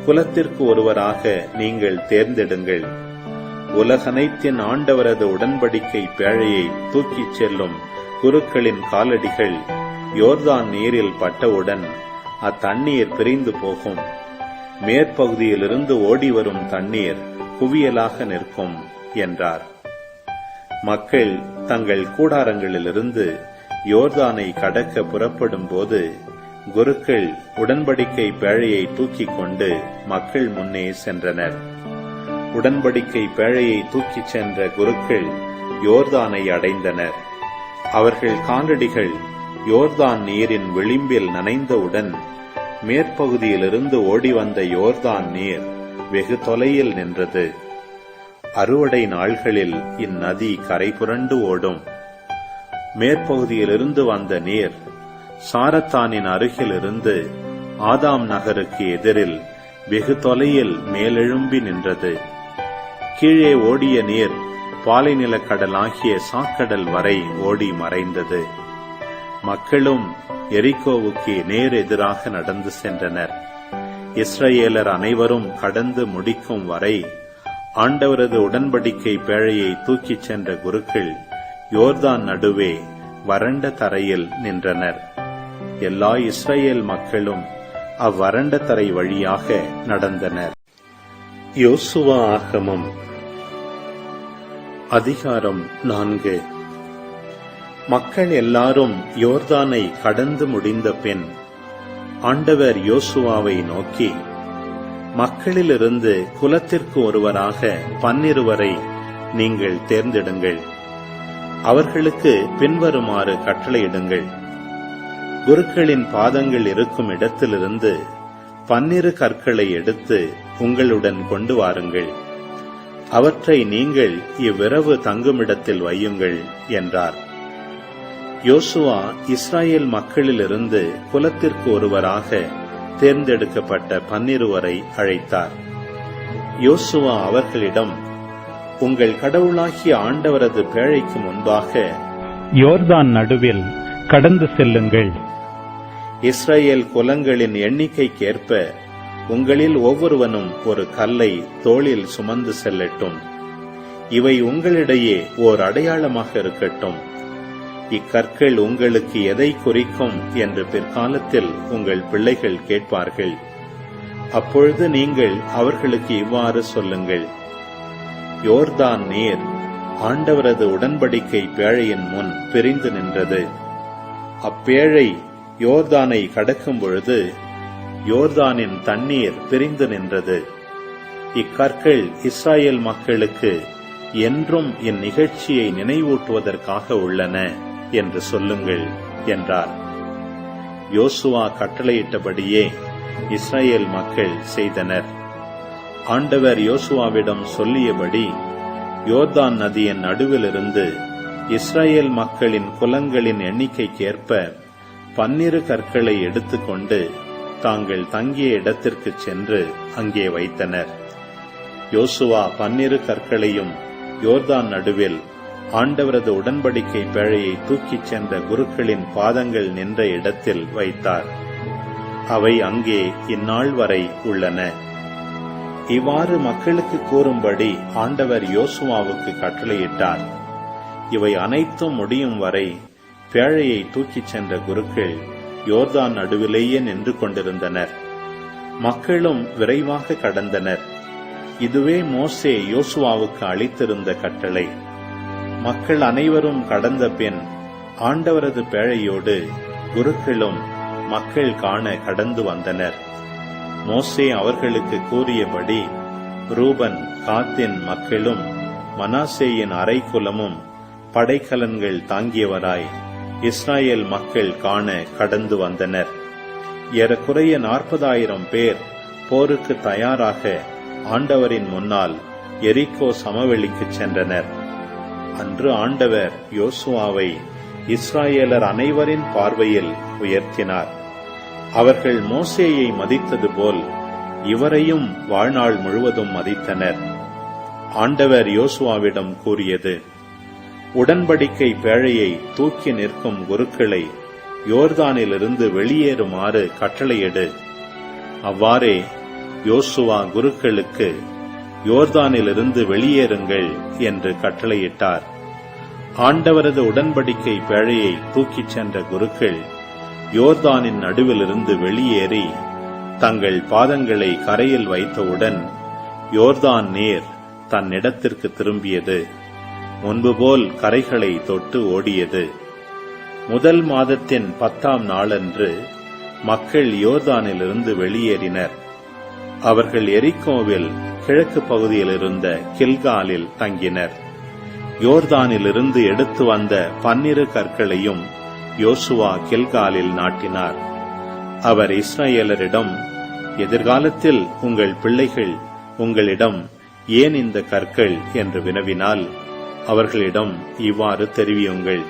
குலத்திற்கு ஒருவராக நீங்கள் தேர்ந்தெடுங்கள். உலகனைத்தின் ஆண்டவரது உடன்படிக்கை பேழையை தூக்கிச் செல்லும் குருக்களின் காலடிகள் யோர்தான் நீரில் பட்டவுடன் அத்தண்ணீர் பிரிந்து போகும். மேற்பகுதியிலிருந்து ஓடிவரும் தண்ணீர் குவியலாக நிற்கும் என்றார். மக்கள் தங்கள் கூடாரங்களிலிருந்து யோர்தானை கடக்க புறப்படும் போது குருக்கள் உடன்படிக்கை பேழையை தூக்கிக் கொண்டு மக்கள் முன்னே சென்றனர். உடன்படிக்கை பேழையை தூக்கிச் சென்ற குருக்கள் யோர்தானை அடைந்தனர். அவர்கள் காலடிகள் யோர்தான் நீரின் விளிம்பில் நனைந்தவுடன் மேற்பகுதியிலிருந்து ஓடிவந்த யோர்தான் நீர் வெகு தொலையில் நின்றது. அறுவடை நாள்களில் இந்நதி கரை புரண்டு ஓடும். மேற்பகுதியிலிருந்து வந்த நீர் சாரத்தானின் அருகிலிருந்து ஆதாம் நகருக்கு எதிரில் வெகு தொலையில் மேலெழும்பி நின்றது. கீழே ஓடிய நீர் பாலைநிலக்கடலாகிய சாக்கடல் வரை ஓடி மறைந்தது. மக்களும் எரிகோவுக்கு நேர் எதிராக நடந்து சென்றனர். இஸ்ரவேலர் அனைவரும் கடந்து முடிக்கும் வரை ஆண்டவரது உடன்படிக்கை பேழையை தூக்கிச் சென்ற குருக்கள் யோர்தான் நடுவே வறண்ட தரையில் நின்றனர். எல்லா இஸ்ரவேல் மக்களும் அவ்வறண்ட தரை வழியாக நடந்தனர். யோசுவா ஆகமம் அதிகாரம் 4. மக்கள் எல்லாரும் யோர்தானை கடந்து முடிந்த பின் ஆண்டவர் யோசுவாவை நோக்கி, மக்களிலிருந்து குலத்திற்கு ஒருவராக 12 நீங்கள் தேர்ந்தெடுங்கள். அவர்களுக்கு பின்வருமாறு கட்டளையிடுங்கள். குருக்களின் பாதங்கள் இருக்கும் இடத்திலிருந்து 12 கற்களை எடுத்து உங்களுடன் கொண்டு வாருங்கள். அவற்றை நீங்கள் இவ்விரவு தங்குமிடத்தில் வையுங்கள் என்றார். யோசுவா இஸ்ராயேல் மக்களிலிருந்து குலத்திற்கு ஒருவராக தேர்ந்தெடுக்கப்பட்ட 12 அழைத்தார். யோசுவா அவர்களிடம், உங்கள் கடவுளாகிய ஆண்டவரது பேழைக்கு முன்பாக யோர்தான் நடுவில் கடந்து செல்லுங்கள். இஸ்ரேல் குலங்களின் எண்ணிக்கைக்கேற்ப உங்களில் ஒவ்வொருவனும் ஒரு கல்லை தோளில் சுமந்து செல்லட்டும். இவை உங்களிடையே ஓர் அடையாளமாக இருக்கட்டும். இக்கற்கள் உங்களுக்கு எதை குறிக்கும் என்று பிற்காலத்தில் உங்கள் பிள்ளைகள் கேட்பார்கள். அப்பொழுது நீங்கள் அவர்களுக்கு இவ்வாறு சொல்லுங்கள்: யோர்தான் நீர் ஆண்டவரது உடன்படிக்கை பேழையின் முன் பிரிந்து நின்றது. அப்பேழை யோர்தானை கடக்கும் பொழுது யோர்தானின் தண்ணீர் பிரிந்து நின்றது. இக்கற்கள் இஸ்ராயேல் மக்களுக்கு என்றும் இந்நிகழ்ச்சியை நினைவூட்டுவதற்காக உள்ளன என்று சொல்லுங்கள் என்றார். யோசுவா கட்டளையிட்டபடியே இஸ்ராயேல் மக்கள் செய்தனர். ஆண்டவர் யோசுவாவிடம் சொல்லியபடி யோர்தான் நதியின் நடுவிலிருந்து இஸ்ராயேல் மக்களின் குலங்களின் எண்ணிக்கைக்கேற்ப 12 கற்களை எடுத்துக்கொண்டு தாங்கள் தங்கிய இடத்திற்கு சென்று அங்கே வைத்தனர். யோசுவா 12 கற்களையும் யோர்தான் நடுவில் ஆண்டவரது உடன்படிக்கை பேழையை தூக்கிச் சென்ற குருக்களின் பாதங்கள் நின்ற இடத்தில் வைத்தார். அவை அங்கே இந்நாள் வரை உள்ளன. இவ்வாறு மக்களுக்கு கூறும்படி ஆண்டவர் யோசுவாவுக்கு கட்டளையிட்டார். இவை அனைத்தும் முடியும் வரை பேழையை தூக்கிச் சென்ற குருக்கள் யோர்தான் நடுவிலேயே நின்று கொண்டிருந்தனர். மக்களும் விரைவாக கடந்தனர். இதுவே மோசே யோசுவாவுக்கு அளித்திருந்த கட்டளை. மக்கள் அனைவரும் கடந்த பின் ஆண்டவரது பேழையோடு குருக்களும் மக்கள் காண கடந்து வந்தனர். மோசே அவர்களுக்கு கூறியபடி ரூபன் காத்தின் மக்களும் மனாசேயின் அரைக்குலமும் படைக்கலன்கள் தாங்கியவராய் இஸ்ராயேல் மக்கள் காண கடந்து வந்தனர். ஏறக்குறைய 40,000 பேர் போருக்கு தயாராக ஆண்டவரின் முன்னால் எரிகோ சமவெளிக்கு சென்றனர். அன்று ஆண்டவர் யோசுவாவை இஸ்ராயேலர் அனைவரின் பார்வையில் உயர்த்தினார். அவர்கள் மோசேயை மதித்தது போல் இவரையும் வாழ்நாள் முழுவதும் மதித்தனர். ஆண்டவர் யோசுவாவிடம் கூறியது: உடன்படிக்கை பேழையை தூக்கி நிற்கும் குருக்களை யோர்தானிலிருந்து வெளியேறுமாறு கட்டளையிடு. அவ்வாறே யோசுவா குருக்களுக்கு யோர்தானிலிருந்து வெளியேறுங்கள் என்று கட்டளையிட்டார். ஆண்டவரது உடன்படிக்கை பேழையை தூக்கிச் சென்ற குருக்கள் யோர்தானின் நடுவிலிருந்து வெளியேறி தங்கள் பாதங்களை கரையில் வைத்தவுடன் யோர்தான் நீர் தன்னிடத்திற்கு திரும்பியது. முன்புபோல் கரைகளை தொட்டு ஓடியது. முதல் மாதத்தின் 10ஆம் நாளன்று மக்கள் யோர்தானிலிருந்து வெளியேறினர். அவர்கள் எரிகோவில் கிழக்கு பகுதியில் இருந்த கில்காலில் தங்கினர். யோர்தானிலிருந்து எடுத்து வந்த 12 கற்களையும் யோசுவா கில்காலில் நாட்டினார். அவர் இஸ்ரவேலரிடம், எதிர்காலத்தில் உங்கள் பிள்ளைகள் உங்களிடம் ஏன் இந்த கற்கள் என்று வினவினால் அவர்களிடம் இவ்வாறு தெரிவியுங்கள்: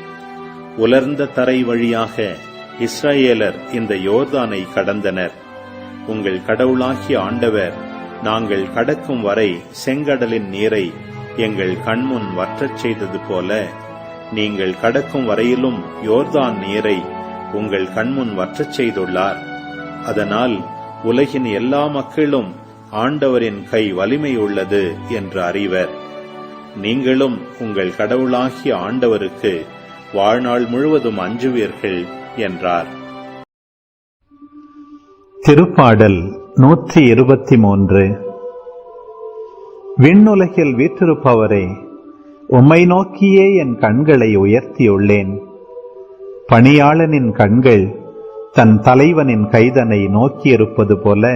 உலர்ந்த தரை வழியாக இஸ்ரவேலர் இந்த யோர்தானை கடந்தனர். உங்கள் கடவுளாகிய ஆண்டவர் நாங்கள் கடக்கும் வரை செங்கடலின் நீரை எங்கள் கண்முன் வற்றச் செய்தது போல நீங்கள் கடக்கும் வரையிலும் யோர்தான் நீரை உங்கள் கண்முன் வற்றச் செய்துள்ளார். அதனால் உலகின் எல்லா மக்களும் ஆண்டவரின் கை வலிமை உள்ளது என்று அறிவர். நீங்களும் உங்கள் கடவுளாகிய ஆண்டவருக்கு வாழ்நாள் முழுவதும் அஞ்சுவீர்கள் என்றார். திருப்பாடல் 123. விண்ணுலகில் வீற்றிருப்பவரே, உம்மை நோக்கியே என் கண்களை உயர்த்தியுள்ளேன். பணியாளனின் கண்கள் தன் தலைவனின் கைதனை நோக்கியிருப்பது போல,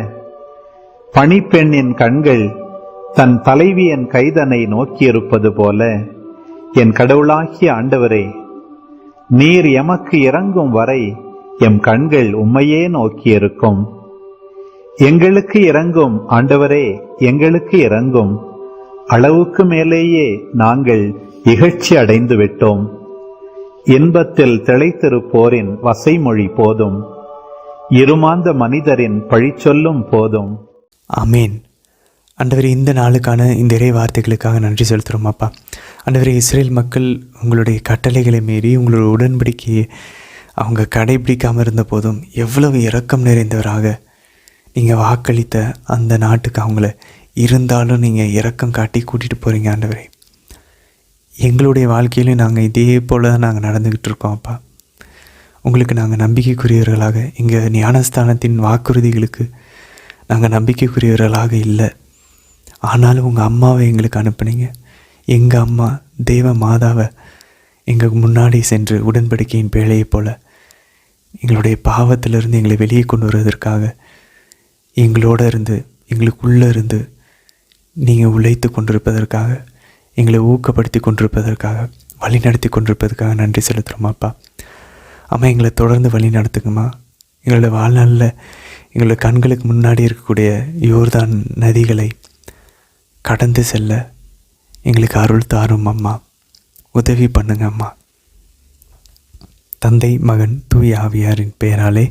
பணிப்பெண்ணின் கண்கள் தன் தலைவியின் கைதனை நோக்கியிருப்பது போல, என் கடவுளாகிய ஆண்டவரே, நீர் எமக்கு இறங்கும் வரை எம் கண்கள் உம்மையே நோக்கியிருக்கும். எங்களுக்கு இறங்கும் ஆண்டவரே, எங்களுக்கு இறங்கும். அளவுக்கு மேலேயே நாங்கள் இகழ்ச்சி அடைந்து விட்டோம். இன்பத்தில் திளைத்திருப்போரின் வசைமொழி போதும், இருமாந்த மனிதரின் பழிச்சொல்லும் போதும். ஆமேன். ஆண்டவரே, இந்த நாளுக்கான இந்த இறை வார்த்தைகளுக்காக நன்றி செலுத்துகிறோம் அப்பா. ஆண்டவரே, இஸ்ரேல் மக்கள் உங்களுடைய கட்டளைகளை மீறி உங்களுடைய உடன்படிக்கையை அவங்க கடைபிடிக்காமல் இருந்த போதும் எவ்வளவு இரக்கம் நிறைந்தவராக நீங்கள் வாக்களித்த அந்த நாட்டுக்கு அவங்கள இருந்தாலும் நீங்கள் இரக்கம் காட்டி கூட்டிகிட்டு போகிறீங்க ஆண்டவரே. எங்களுடைய வாழ்க்கையிலும் நாங்கள் இதே போல் தான் நாங்கள் நடந்துக்கிட்டு இருக்கோம் அப்பா. உங்களுக்கு நாங்கள் நம்பிக்கைக்குரியவர்களாக, எங்கள் ஞானஸ்தானத்தின் வாக்குறுதிகளுக்கு நாங்கள் நம்பிக்கைக்குரியவர்களாக இல்லை. ஆனாலும் உங்கள் அம்மாவை எங்களுக்கு அனுப்புனீங்க. எங்கள் அம்மா தேவ மாதாவை எங்களுக்கு முன்னாடி சென்று உடன்படிக்கையின் பேழையை போல் எங்களுடைய பாவத்திலிருந்து எங்களை வெளியே கொண்டு வருவதற்காக எங்களோட இருந்து எங்களுக்குள்ளே இருந்து நீங்கள் உழைத்து கொண்டிருப்பதற்காக, எங்களை ஊக்கப்படுத்தி கொண்டிருப்பதற்காக, வழி நடத்தி கொண்டிருப்பதற்காக நன்றி செலுத்துகிறோம் அப்பா. அம்மா, எங்களை தொடர்ந்து வழி நடத்துங்கம்மா. எங்களோட வாழ்நாளில் எங்களோட கண்களுக்கு முன்னாடி இருக்கக்கூடிய யோர்தான் நதிகளை கடந்து செல்ல எங்களுக்கு அருள் தாரும் அம்மா. உதவி பண்ணுங்க அம்மா. தந்தை, மகன், தூய ஆவியாரின் பெயராலே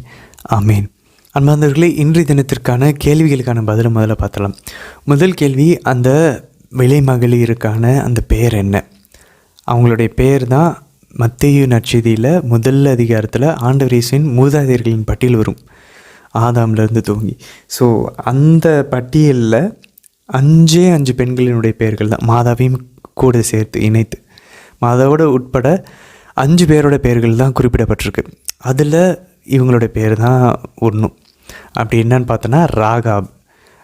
ஆமேன். அன்பார்ந்தவர்களே, இன்றைய தினத்திற்கான கேள்விகளுக்கான பதிலை முதல்ல பார்த்தலாம். முதல் கேள்வி, அந்த விலை மகளிருக்கான அந்த பெயர் என்ன? அவங்களுடைய பெயர் தான் மத்தேயு நற்செய்தியில் முதல் அதிகாரத்தில் ஆண்டவர் இயேசுவின் மூதாதையர்களின் பட்டியல் வரும், ஆதாம்லேருந்து துவங்கி. ஸோ அந்த பட்டியலில் 5 பெண்களினுடைய பெயர்கள் தான், மாதாவையும் கூட சேர்த்து இணைத்து மாதாவோட உட்பட 5 பேரோட பெயர்கள் தான் குறிப்பிடப்பட்டிருக்கு. அதில் இவங்களோட பேர் தான் ஒன்றும். அப்படி என்னன்னு பார்த்தோன்னா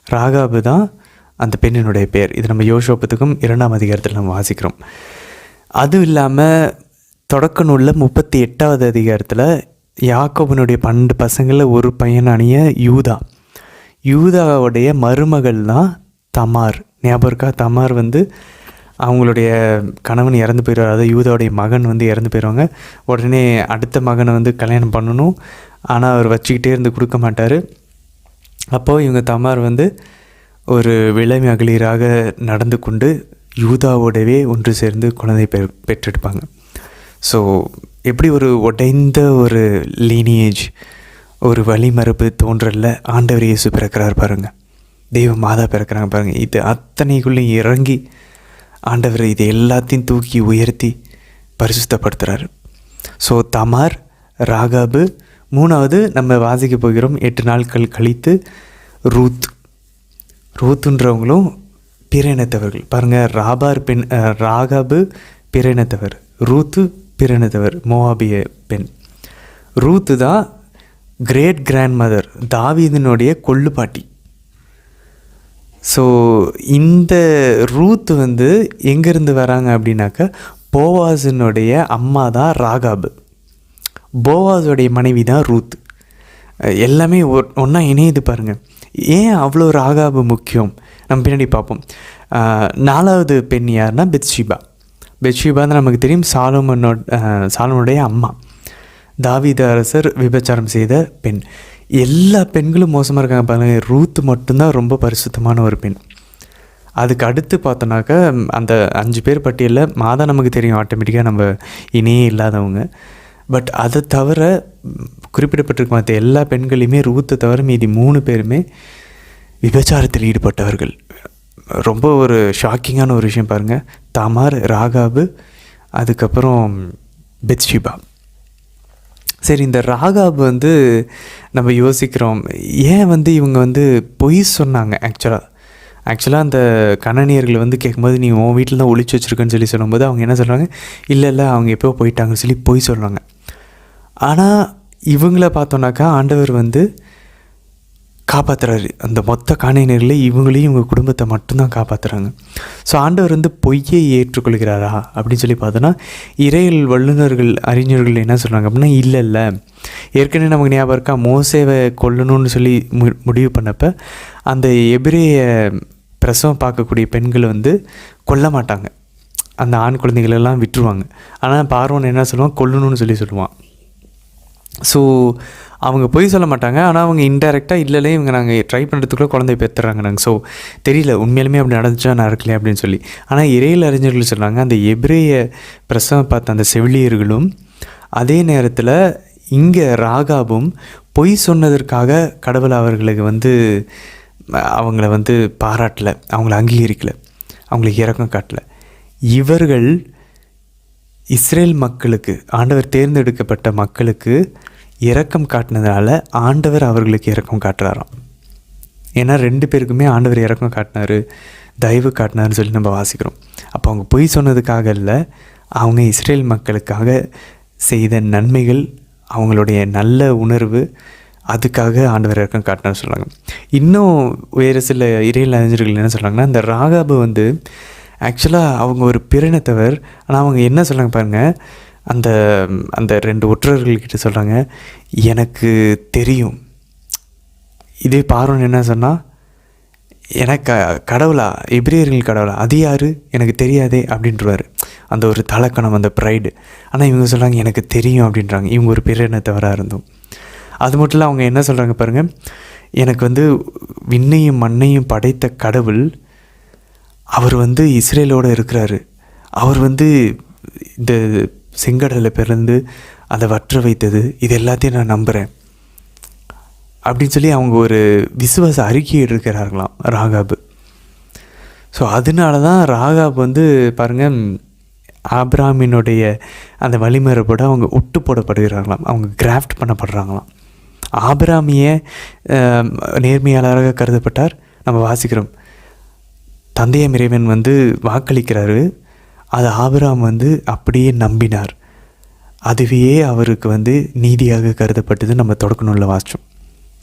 ராகாபு தான் அந்த பெண்ணினுடைய பெயர். இது நம்ம யோசேப்புத்துக்கும் 2ஆம் அதிகாரத்தில் நம்ம வாசிக்கிறோம். அதுவும் இல்லாமல் தொடக்க நூலில் 38வது அதிகாரத்தில் யாக்கோபனுடைய 12 பசங்களில் ஒரு பையனானிய யூதாவுடைய மருமகள் தான் தமார். ஞாபகம் இருக்கா? தமார் அவங்களுடைய கணவன் இறந்து போயிடுவார். அதாவது யூதாவுடைய மகன் இறந்து போயிடுவாங்க. உடனே அடுத்த மகனை கல்யாணம் பண்ணணும். ஆனால் அவர் வச்சுக்கிட்டே இருந்து கொடுக்க மாட்டார். அப்போது இவங்க தமார் ஒரு விலை மகளிராக நடந்து கொண்டு யூதாவோடவே ஒன்று சேர்ந்து குழந்தை பெற்றெடுப்பாங்க. ஸோ எப்படி ஒரு உடைந்த ஒரு லீனியேஜ், ஒரு வழிமரபு தோன்றலில் ஆண்டவர் இயேசு பிறக்கிறார் பாருங்கள், தெய்வ மாதா பிறக்கிறாங்க பாருங்கள். இது அத்தனைக்குள்ளேயும் இறங்கி ஆண்டவர் இது எல்லாத்தையும் தூக்கி உயர்த்தி பரிசுத்தப்படுத்துகிறார். ஸோ தமார், ராகாபு, 3வது நம்ம வாசிக்க போகிறோம் 8 நாட்கள் கழித்து ரூத்துன்றவங்களும் பிற இனத்தவர்கள் பாருங்கள். ராகாபு பிற இனத்தவர், ரூத்து பிற இனத்தவர், மோவாபிய பெண். ரூத்து தான் கிரேட் கிராண்ட் மதர், தாவீதினுடைய கொள்ளுப்பாட்டி. ஸோ இந்த ரூத் எங்கேருந்து வராங்க அப்படின்னாக்கா, போவாஸினுடைய அம்மா தான் ராகாபு, போவாஸுடைய மனைவி தான் ரூத். எல்லாமே ஒன்றா இணையுது பாருங்கள். ஏன் அவ்வளோ ராகாபு முக்கியம் நம்ம பின்னாடி பார்ப்போம். 4வது பெண் யாருன்னா பெத்ஷிபா தான் நமக்கு தெரியும், சாலமோனுடைய அம்மா, தாவீது அரசர் விபச்சாரம் செய்த பெண். எல்லா பெண்களும் மோசமாக இருக்காங்க பாருங்கள். ரூத் மட்டும்தான் ரொம்ப பரிசுத்தமான ஒரு பெண். அதுக்கு அடுத்து பார்த்தோன்னாக்கா அந்த 5 பேர் பட்டியலில் மாதா நமக்கு தெரியும், ஆட்டோமேட்டிக்காக நம்ம இணையே இல்லாதவங்க. பட் அதை தவிர குறிப்பிடப்பட்டிருக்க மற்ற எல்லா பெண்களையுமே ரூத்தை தவிர மீதி 3 பேருமே விபச்சாரத்தில் ஈடுபட்டவர்கள். ரொம்ப ஒரு ஷாக்கிங்கான ஒரு விஷயம் பாருங்கள். தமார், ராகாபு, அதுக்கப்புறம் பெத்ஷிபா. சரி, இந்த ராகாபு நம்ம யோசிக்கிறோம், ஏன் இவங்க பொய் சொன்னாங்க? ஆக்சுவலாக அந்த கணனியர்கள் கேட்கும்போது நீ உன் வீட்டில் தான் ஒளிச்சு வச்சுருக்கேன்னு சொல்லும்போது அவங்க என்ன சொல்கிறாங்க, இல்லை அவங்க எப்போ போயிட்டாங்கன்னு சொல்லி பொய் சொல்கிறாங்க. ஆனால் இவங்கள பார்த்தோன்னாக்கா ஆண்டவர் காப்பாற்றுறாரு. அந்த மொத்த காணியர்களை இவங்களையும் இவங்க குடும்பத்தை மட்டும்தான் காப்பாற்றுறாங்க. ஸோ ஆண்டவர் பொய்யை ஏற்றுக்கொள்கிறாரா அப்படின்னு சொல்லி பார்த்தோன்னா, இறையல் வல்லுநர்கள், அறிஞர்கள் என்ன சொல்கிறாங்க அப்படின்னா, இல்லை ஏற்கனவே நமக்கு ஞாபகம் இருக்கா, மோசேவை கொல்லணும்னு சொல்லி முடிவு பண்ணப்போ அந்த எபிரேய பிரசவம் பார்க்கக்கூடிய பெண்கள் கொல்ல மாட்டாங்க, அந்த ஆண் குழந்தைகளெல்லாம் விட்டுருவாங்க. ஆனால் பார்வோன் என்ன சொல்லுவான், கொல்லணும்னு சொல்லுவான். ஸோ அவங்க பொய் சொல்ல மாட்டாங்க, ஆனால் அவங்க இன்டெரக்டாக இல்லைலே இவங்க நாங்கள் ட்ரை பண்ணுறதுக்குள்ளே குழந்தை பெற்றுறாங்க நாங்கள். ஸோ தெரியல உண்மையிலுமே அப்படி நடந்துச்சா நடக்கலையே அப்படின்னு சொல்லி. ஆனால் இறையியல் அறிஞர்கள் சொல்கிறாங்க அந்த எபிரேய பிரசவம் பார்த்த அந்த செவிலியர்களும் அதே நேரத்தில் இங்கே ராகாபும் பொய் சொன்னதற்காக கடவுள் அவங்களுக்கு அவங்கள பாராட்டலை, அவங்கள அங்கீகரிக்கலை, அவங்களுக்கு இரக்கம் காட்டலை. இவர்கள் இஸ்ரேல் மக்களுக்கு, ஆண்டவர் தேர்ந்தெடுக்கப்பட்ட மக்களுக்கு இரக்கம் காட்டினதுனால ஆண்டவர் அவர்களுக்கு இரக்கம் காட்டுறாராம். ஏன்னா 2 பேருக்குமே ஆண்டவர் இரக்கம் காட்டினார், தயவு காட்டினார்னு சொல்லி நம்ம வாசிக்கிறோம். அப்போ அவங்க பொய் சொன்னதுக்காக இல்லை, அவங்க இஸ்ரேல் மக்களுக்காக செய்த நன்மைகள், அவங்களுடைய நல்ல உணர்வு, அதுக்காக ஆண்டவர் இரக்கம் காட்டினார்னு சொல்கிறாங்க. இன்னும் வேறு சில இறையியல் அறிஞர்கள் என்ன சொல்கிறாங்கன்னா, இந்த ராகாபு ஆக்சுவலாக அவங்க ஒரு பிரினத்தவர். ஆனால் அவங்க என்ன சொல்கிறாங்க பாருங்கள், அந்த அந்த 2 ஒற்றர்கள்கிட்ட சொல்கிறாங்க, எனக்கு தெரியும். இதே பார்வோன் என்ன சொன்னால், எனக்கு கடவுளா, எபிரேயர்கள் கடவுளா, அது யார் எனக்கு தெரியாதே அப்படின்றவார். அந்த ஒரு தலக்கணம், அந்த ப்ரைடு. ஆனால் இவங்க சொல்கிறாங்க எனக்கு தெரியும் அப்படின்றாங்க. இவங்க ஒரு பிரினத்தவராக இருந்தோம். அது மட்டும் இல்லை, அவங்க என்ன சொல்கிறாங்க பாருங்கள், எனக்கு விண்ணையும் மண்ணையும் படைத்த கடவுள், அவர் இஸ்ரேலோடு இருக்கிறாரு, அவர் இந்த செங்கடலை பிறந்து அதை வற்ற வைத்தது, இது எல்லாத்தையும் நான் நம்புகிறேன் அப்படின்னு சொல்லி அவங்க ஒரு விசுவாச அறிக்கையை எடுக்கிறார்களாம் ராகாபு. ஸோ அதனால தான் ராகாப் பாருங்கள், ஆபிரகாமினுடைய அந்த வழிமரப்போடு அவங்க ஒட்டு போடப்படுகிறார்களாம், அவங்க கிராஃப்ட் பண்ணப்படுறாங்களாம். ஆபிரகாமிய நேர்மையாளராக கருதப்பட்டார். நம்ம வாசிக்கிறோம், தந்தையம் இறைவன் வாக்களிக்கிறாரு, அது ஆபிரகாம் அப்படியே நம்பினார், அதுவே அவருக்கு நீதியாக கருதப்பட்டது. நம்ம தொடக்க நூலில் வாசித்தோம்,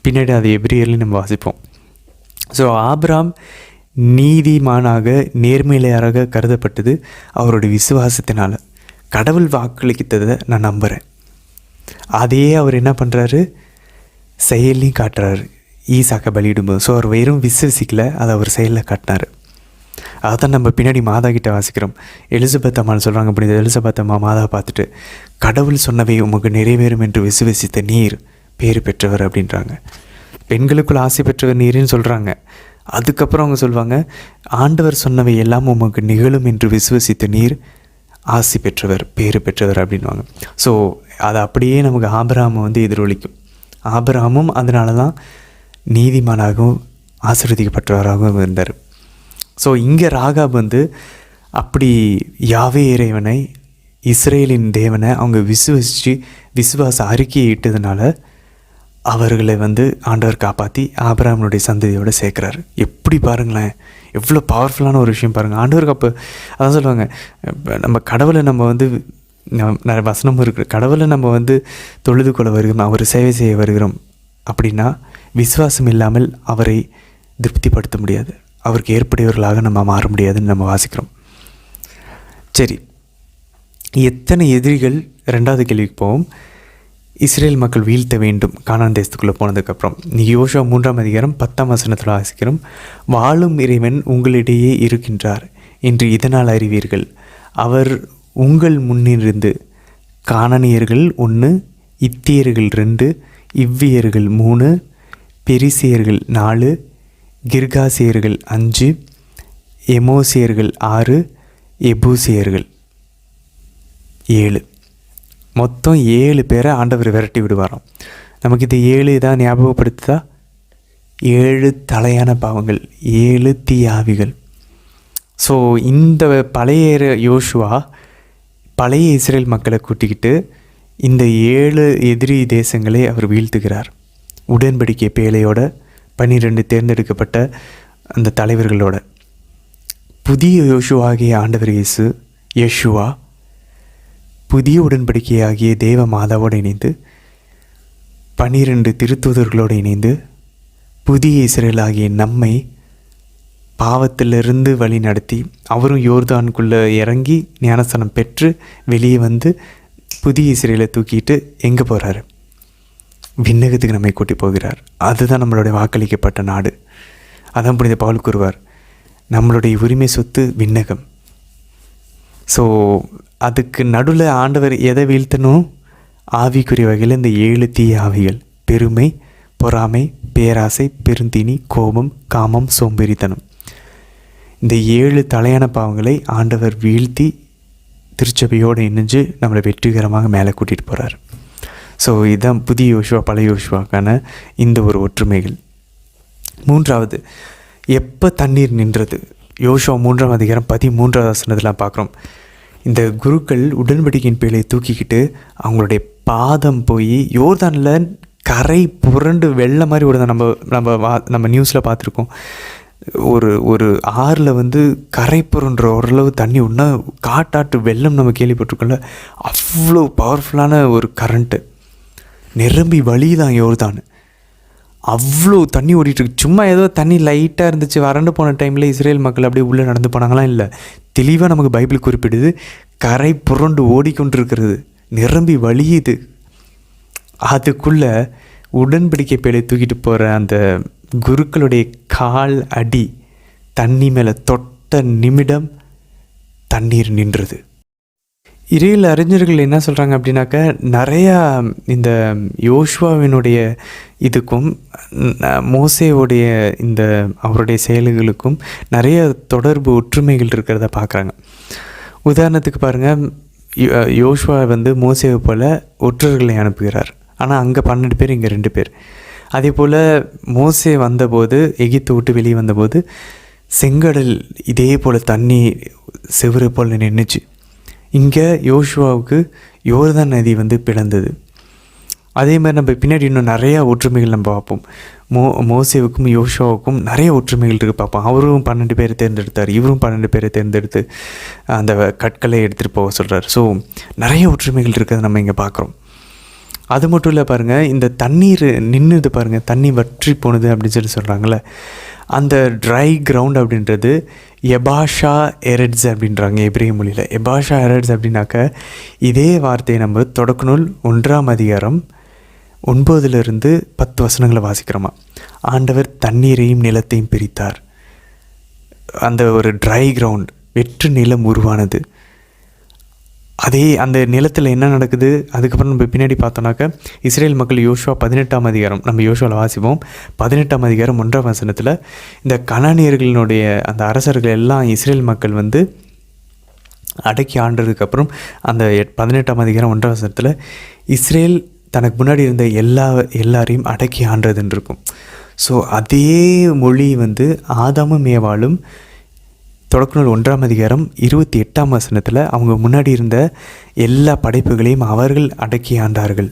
பின்னாடி அது எபிரேயர்லையும் நம்ம வாசிப்போம். ஸோ ஆபிரகாம் நீதிமானாக நேர்மையாளராக கருதப்பட்டது அவருடைய விசுவாசத்தினால். கடவுள் வாக்களித்ததை நான் நம்புகிறேன். அதையே அவர் என்ன பண்ணுறாரு, செயலையும் காட்டுறாரு ஈசாக்கை பலியிடும்போது. ஸோ அவர் வெறும் விசுவசிக்கலை, அதை அவர் செயலில் காட்டினார். அதான் நம்ம பின்னாடி மாதா கிட்ட வாசிக்கிறோம். எலிசபெத் அம்மான்னு சொல்கிறாங்க. அப்படி எலிசபெத் அம்மா மாதா பார்த்துட்டு, கடவுள் சொன்னவை உமக்கு நிறைவேறும் என்று விசுவசித்த நீர் பேறு பெற்றவர் அப்படின்றாங்க. பெண்களுக்குள் ஆசை பெற்றவர் நீர்னு சொல்கிறாங்க. அதுக்கப்புறம் அவங்க சொல்லுவாங்க, ஆண்டவர் சொன்னவை எல்லாம் உமக்கு நிகழும் என்று விசுவசித்த நீர் ஆசி பெற்றவர், பேறு பெற்றவர் அப்படின்வாங்க. ஸோ அது அப்படியே நமக்கு ஆபிரகாமை எதிரொலிக்கும். ஆபிரகாமும் அதனால தான் நீதிமானாகவும் ஆசீர்வதிக்கப்பட்டவராகவும் இருந்தார். ஸோ இங்கே ராகாப் அப்படி யாவே இறைவனை, இஸ்ரேலின் தேவனை அவங்க விசுவாச அறிக்கையை இட்டதுனால அவர்களை ஆண்டவர் காப்பாற்றி ஆபிரகாமுடைய சந்ததியோடு சேர்க்குறாரு. எப்படி பாருங்களேன், எவ்வளோ பவர்ஃபுல்லான ஒரு விஷயம் பாருங்கள். ஆண்டவருக்கு அப்போ அதான் சொல்லுவாங்க, நம்ம கடவுளை நம்ம நிறைய வசனமும் இருக்குது, கடவுளை நம்ம தொழுது கொள்ள வருகிறோம், அவர் சேவை செய்ய வருகிறோம் அப்படின்னா விசுவாசம் இல்லாமல் அவரை திருப்திப்படுத்த முடியாது, அவருக்கு ஏற்புடையவர்களாக நம்ம மாற முடியாதுன்னு நம்ம வாசிக்கிறோம். சரி, எத்தனை எதிரிகள், 2வது கேள்விக்கு போவோம். இஸ்ரேல் மக்கள் வீழ்த்த வேண்டும் கானான் தேசத்துக்குள்ளே போனதுக்கப்புறம். யோசுவா 3ஆம் அதிகாரம் 10ஆம் வசனத்தில் வாசிக்கிறோம், வாழும் இறைவன் உங்களிடையே இருக்கின்றார் என்று இதனால் அறிவீர்கள், அவர் உங்கள் முன்னிருந்து கானானியர்கள் 1, இத்தியர்கள் 2, இவ்வியர்கள் 3, பெரிசியர்கள் 4, கிர்காசியர்கள் 5, எமோசியர்கள் 6, எபூசியர்கள் 7. மொத்தம் 7 பேரை ஆண்டவர் விரட்டி விடுவாராம். நமக்கு இது 7 தான் ஞாபகப்படுத்துதா? 7 தலையான பாவங்கள், 7 தீயாவிகள். ஸோ இந்த பழைய யோசுவா பழைய இஸ்ரேல் மக்களை கூட்டிக்கிட்டு இந்த 7 எதிரி தேசங்களை அவர் வீழ்த்துகிறார். உடன்படிக்கை பேழையோட 12 தேர்ந்தெடுக்கப்பட்ட அந்த தலைவர்களோட. புதிய யோசுவாகிய ஆண்டவர் யேசுவா புதிய உடன்படிக்கையாகிய தேவ மாதாவோடு இணைந்து 12 திருத்தூதர்களோடு இணைந்து புதிய இஸ்ரேல் ஆகிய நம்மை பாவத்திலிருந்து வழி நடத்தி, அவரும் யோர்தானுக்குள்ளே இறங்கி ஞானஸ்தானம் பெற்று வெளியே புதிய இஸ்ரேலை தூக்கிட்டு எங்கே போகிறாரு? விண்ணகத்துக்கு நம்மை கூட்டி போகிறார். அதுதான் நம்மளுடைய வாக்களிக்கப்பட்ட நாடு. அதான் புனித பவுல் கூறுவார், நம்மளுடைய உரிமை சொத்து விண்ணகம். ஸோ அதுக்கு நடுவில் ஆண்டவர் எதை வீழ்த்தணும்? ஆவிக்குரிய வகையில் இந்த 7 தீய ஆவிகள்: பெருமை, பொறாமை, பேராசை, பெருந்தீனி, கோபம், காமம், சோம்பேறித்தனம். இந்த 7 தலையான பாவங்களை ஆண்டவர் வீழ்த்தி திருச்சபையோடு இணைஞ்சு நம்மளை வெற்றிகரமாக மேலே கூட்டிகிட்டு போகிறார். ஸோ இதுதான் புதிய யோசுவா பழைய யோசுவாக்கான இந்த ஒரு ஒற்றுமைகள். 3வது, எப்போ தண்ணீர் நின்றது? யோசுவா 3ஆம் அதிகாரம் 13வது வசனத்தில் பார்க்குறோம். இந்த குருக்கள் உடன்படிக்கையின் பேழை தூக்கிக்கிட்டு அவங்களுடைய பாதம் போய் யோர்தானில் கரை புரண்டு வெள்ளை மாதிரி ஓடுதான். நம்ம நியூஸில் பார்த்துருக்கோம். ஒரு ஆறில் கரை புரண்டுற ஓரளவு தண்ணி ஒன்றா காட்டாட்டு வெள்ளம் நம்ம கேள்விப்பட்டிருக்கோம்ல, அவ்வளோ பவர்ஃபுல்லான ஒரு கரண்ட்டு நிரம்பி வழிதான் யோர்தான். அவ்வளோ தண்ணி ஓடிட்டுருக்கு. சும்மா ஏதோ தண்ணி லைட்டாக இருந்துச்சு, வறண்டு போன டைமில் இஸ்ரேல் மக்கள் அப்படியே உள்ளே நடந்து போனாங்களாம் இல்லை. தெளிவாக நமக்கு பைபிள் குறிப்பிடுது, கரை புரண்டு ஓடிக்கொண்டிருக்கிறது, நிரம்பி வழியுது. அதுக்குள்ளே உடன்படிக்கை பேழை தூக்கிட்டு போகிற அந்த குருக்களுடைய கால் அடி தண்ணி மேலே தொட்ட நிமிடம் தண்ணீர் நின்றது. இறையில் அறிஞர்கள் என்ன சொல்கிறாங்க அப்படின்னாக்கா, நிறையா இந்த யோசுவாவினுடைய இதுக்கும் மோசேவுடைய இந்த அவருடைய செயல்களுக்கும் நிறைய தொடர்பு ஒற்றுமைகள் இருக்கிறத பார்க்குறாங்க. உதாரணத்துக்கு பாருங்கள், யோசுவா மோசேவை போல் ஒற்றர்களை அனுப்புகிறார். ஆனால் அங்கே 12 பேர், இங்கே 2 பேர். அதே போல் மோசே வந்தபோது, எகிப்தை விட்டு வெளியே வந்தபோது செங்கடல் இதே போல் தண்ணி செவ்வறு போல் நின்றுச்சு. இங்கே யோசுவாவுக்கு யோர்தான் நதி பிளந்தது. அதே மாதிரி நம்ம பின்னாடி இன்னும் நிறையா ஒற்றுமைகள் நம்ம பார்ப்போம். மோசேவுக்கும் யோசுவாவுக்கும் நிறைய ஒற்றுமைகள் இருக்குது பார்ப்போம். அவரும் 12 பேரை தேர்ந்தெடுத்தார், இவரும் 12 பேரை தேர்ந்தெடுத்து அந்த கற்களை எடுத்துகிட்டு போக சொல்கிறார். ஸோ நிறைய ஒற்றுமைகள் இருக்கிறத நம்ம இங்கே பார்க்குறோம். அது மட்டும் இல்லை பாருங்கள், இந்த தண்ணீர் நின்றுது பாருங்கள், தண்ணி வற்றி போனது அப்படின்னு சொல்கிறாங்களே, அந்த ட்ரை கிரவுண்ட் அப்படின்றது எபாஷா எரெட்ஸ் அப்படின்றாங்க எபிரேய மொழியில். எபாஷா எரெட்ஸ் அப்படின்னாக்க இதே வார்த்தையை நம்ம தொடக்க நூல் 1ஆம் அதிகாரம் 9லிருந்து 10 வசனங்களை வாசிக்கிறோமா. ஆண்டவர் தண்ணீரையும் நிலத்தையும் பிரித்தார். அந்த ஒரு ட்ரை கிரவுண்ட், வெற்று நிலம் உருவானது. அதே அந்த நிலத்தில் என்ன நடக்குது அதுக்கப்புறம் நம்ம பின்னாடி பார்த்தோன்னாக்கா, இஸ்ரேல் மக்கள் யோசுவா 18ஆம் அதிகாரம் நம்ம யோசுவாவில் வாசிப்போம். 18ஆம் அதிகாரம் 1ஆம் வசனத்தில் இந்த கனானியர்களினுடைய அந்த அரசர்கள் எல்லாம் இஸ்ரேல் மக்கள் அடக்கி ஆண்டதுக்கப்புறம் அந்த 18ஆம் அதிகாரம் 1ஆம் வசனத்தில் இஸ்ரேல் தனக்கு முன்னாடி இருந்த எல்லாரையும் அடக்கி ஆண்டதுன்னு இருக்கும். ஸோ அதே மொழி ஆதாமும் ஏவாளும் தொடக்க நூல் 1ஆம் அதிகாரம் 28ஆம் வசனத்தில் அவங்க முன்னாடி இருந்த எல்லா படைப்புகளையும் அவர்கள் அடக்கி ஆண்டார்கள்,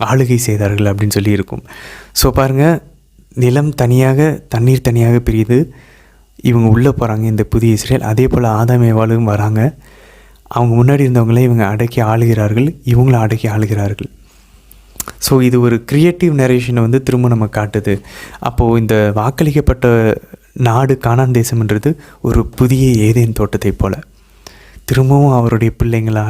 ஆளுகை செய்தார்கள் அப்படின்னு சொல்லி இருக்கும். ஸோ பாருங்கள், நிலம் தனியாக தண்ணீர் தனியாக பிரியுது. இவங்க உள்ளே போகிறாங்க இந்த புதிய இஸ்ரேல். அதே போல் ஆதாம் ஏவாளும் வராங்க. அவங்க முன்னாடி இருந்தவங்களே இவங்க அடக்கி ஆளுகிறார்கள், இவங்களும் அடக்கி ஆளுகிறார்கள். ஸோ இது ஒரு க்ரியேட்டிவ் நரேஷனை திரும்ப நம்ம காட்டுது. அப்போது இந்த வாக்களிக்கப்பட்ட நாடு கானான் தேசம்ன்றது ஒரு புதிய ஏதேன் தோட்டத்தை போல் திரும்பவும் அவருடைய பிள்ளைங்களா,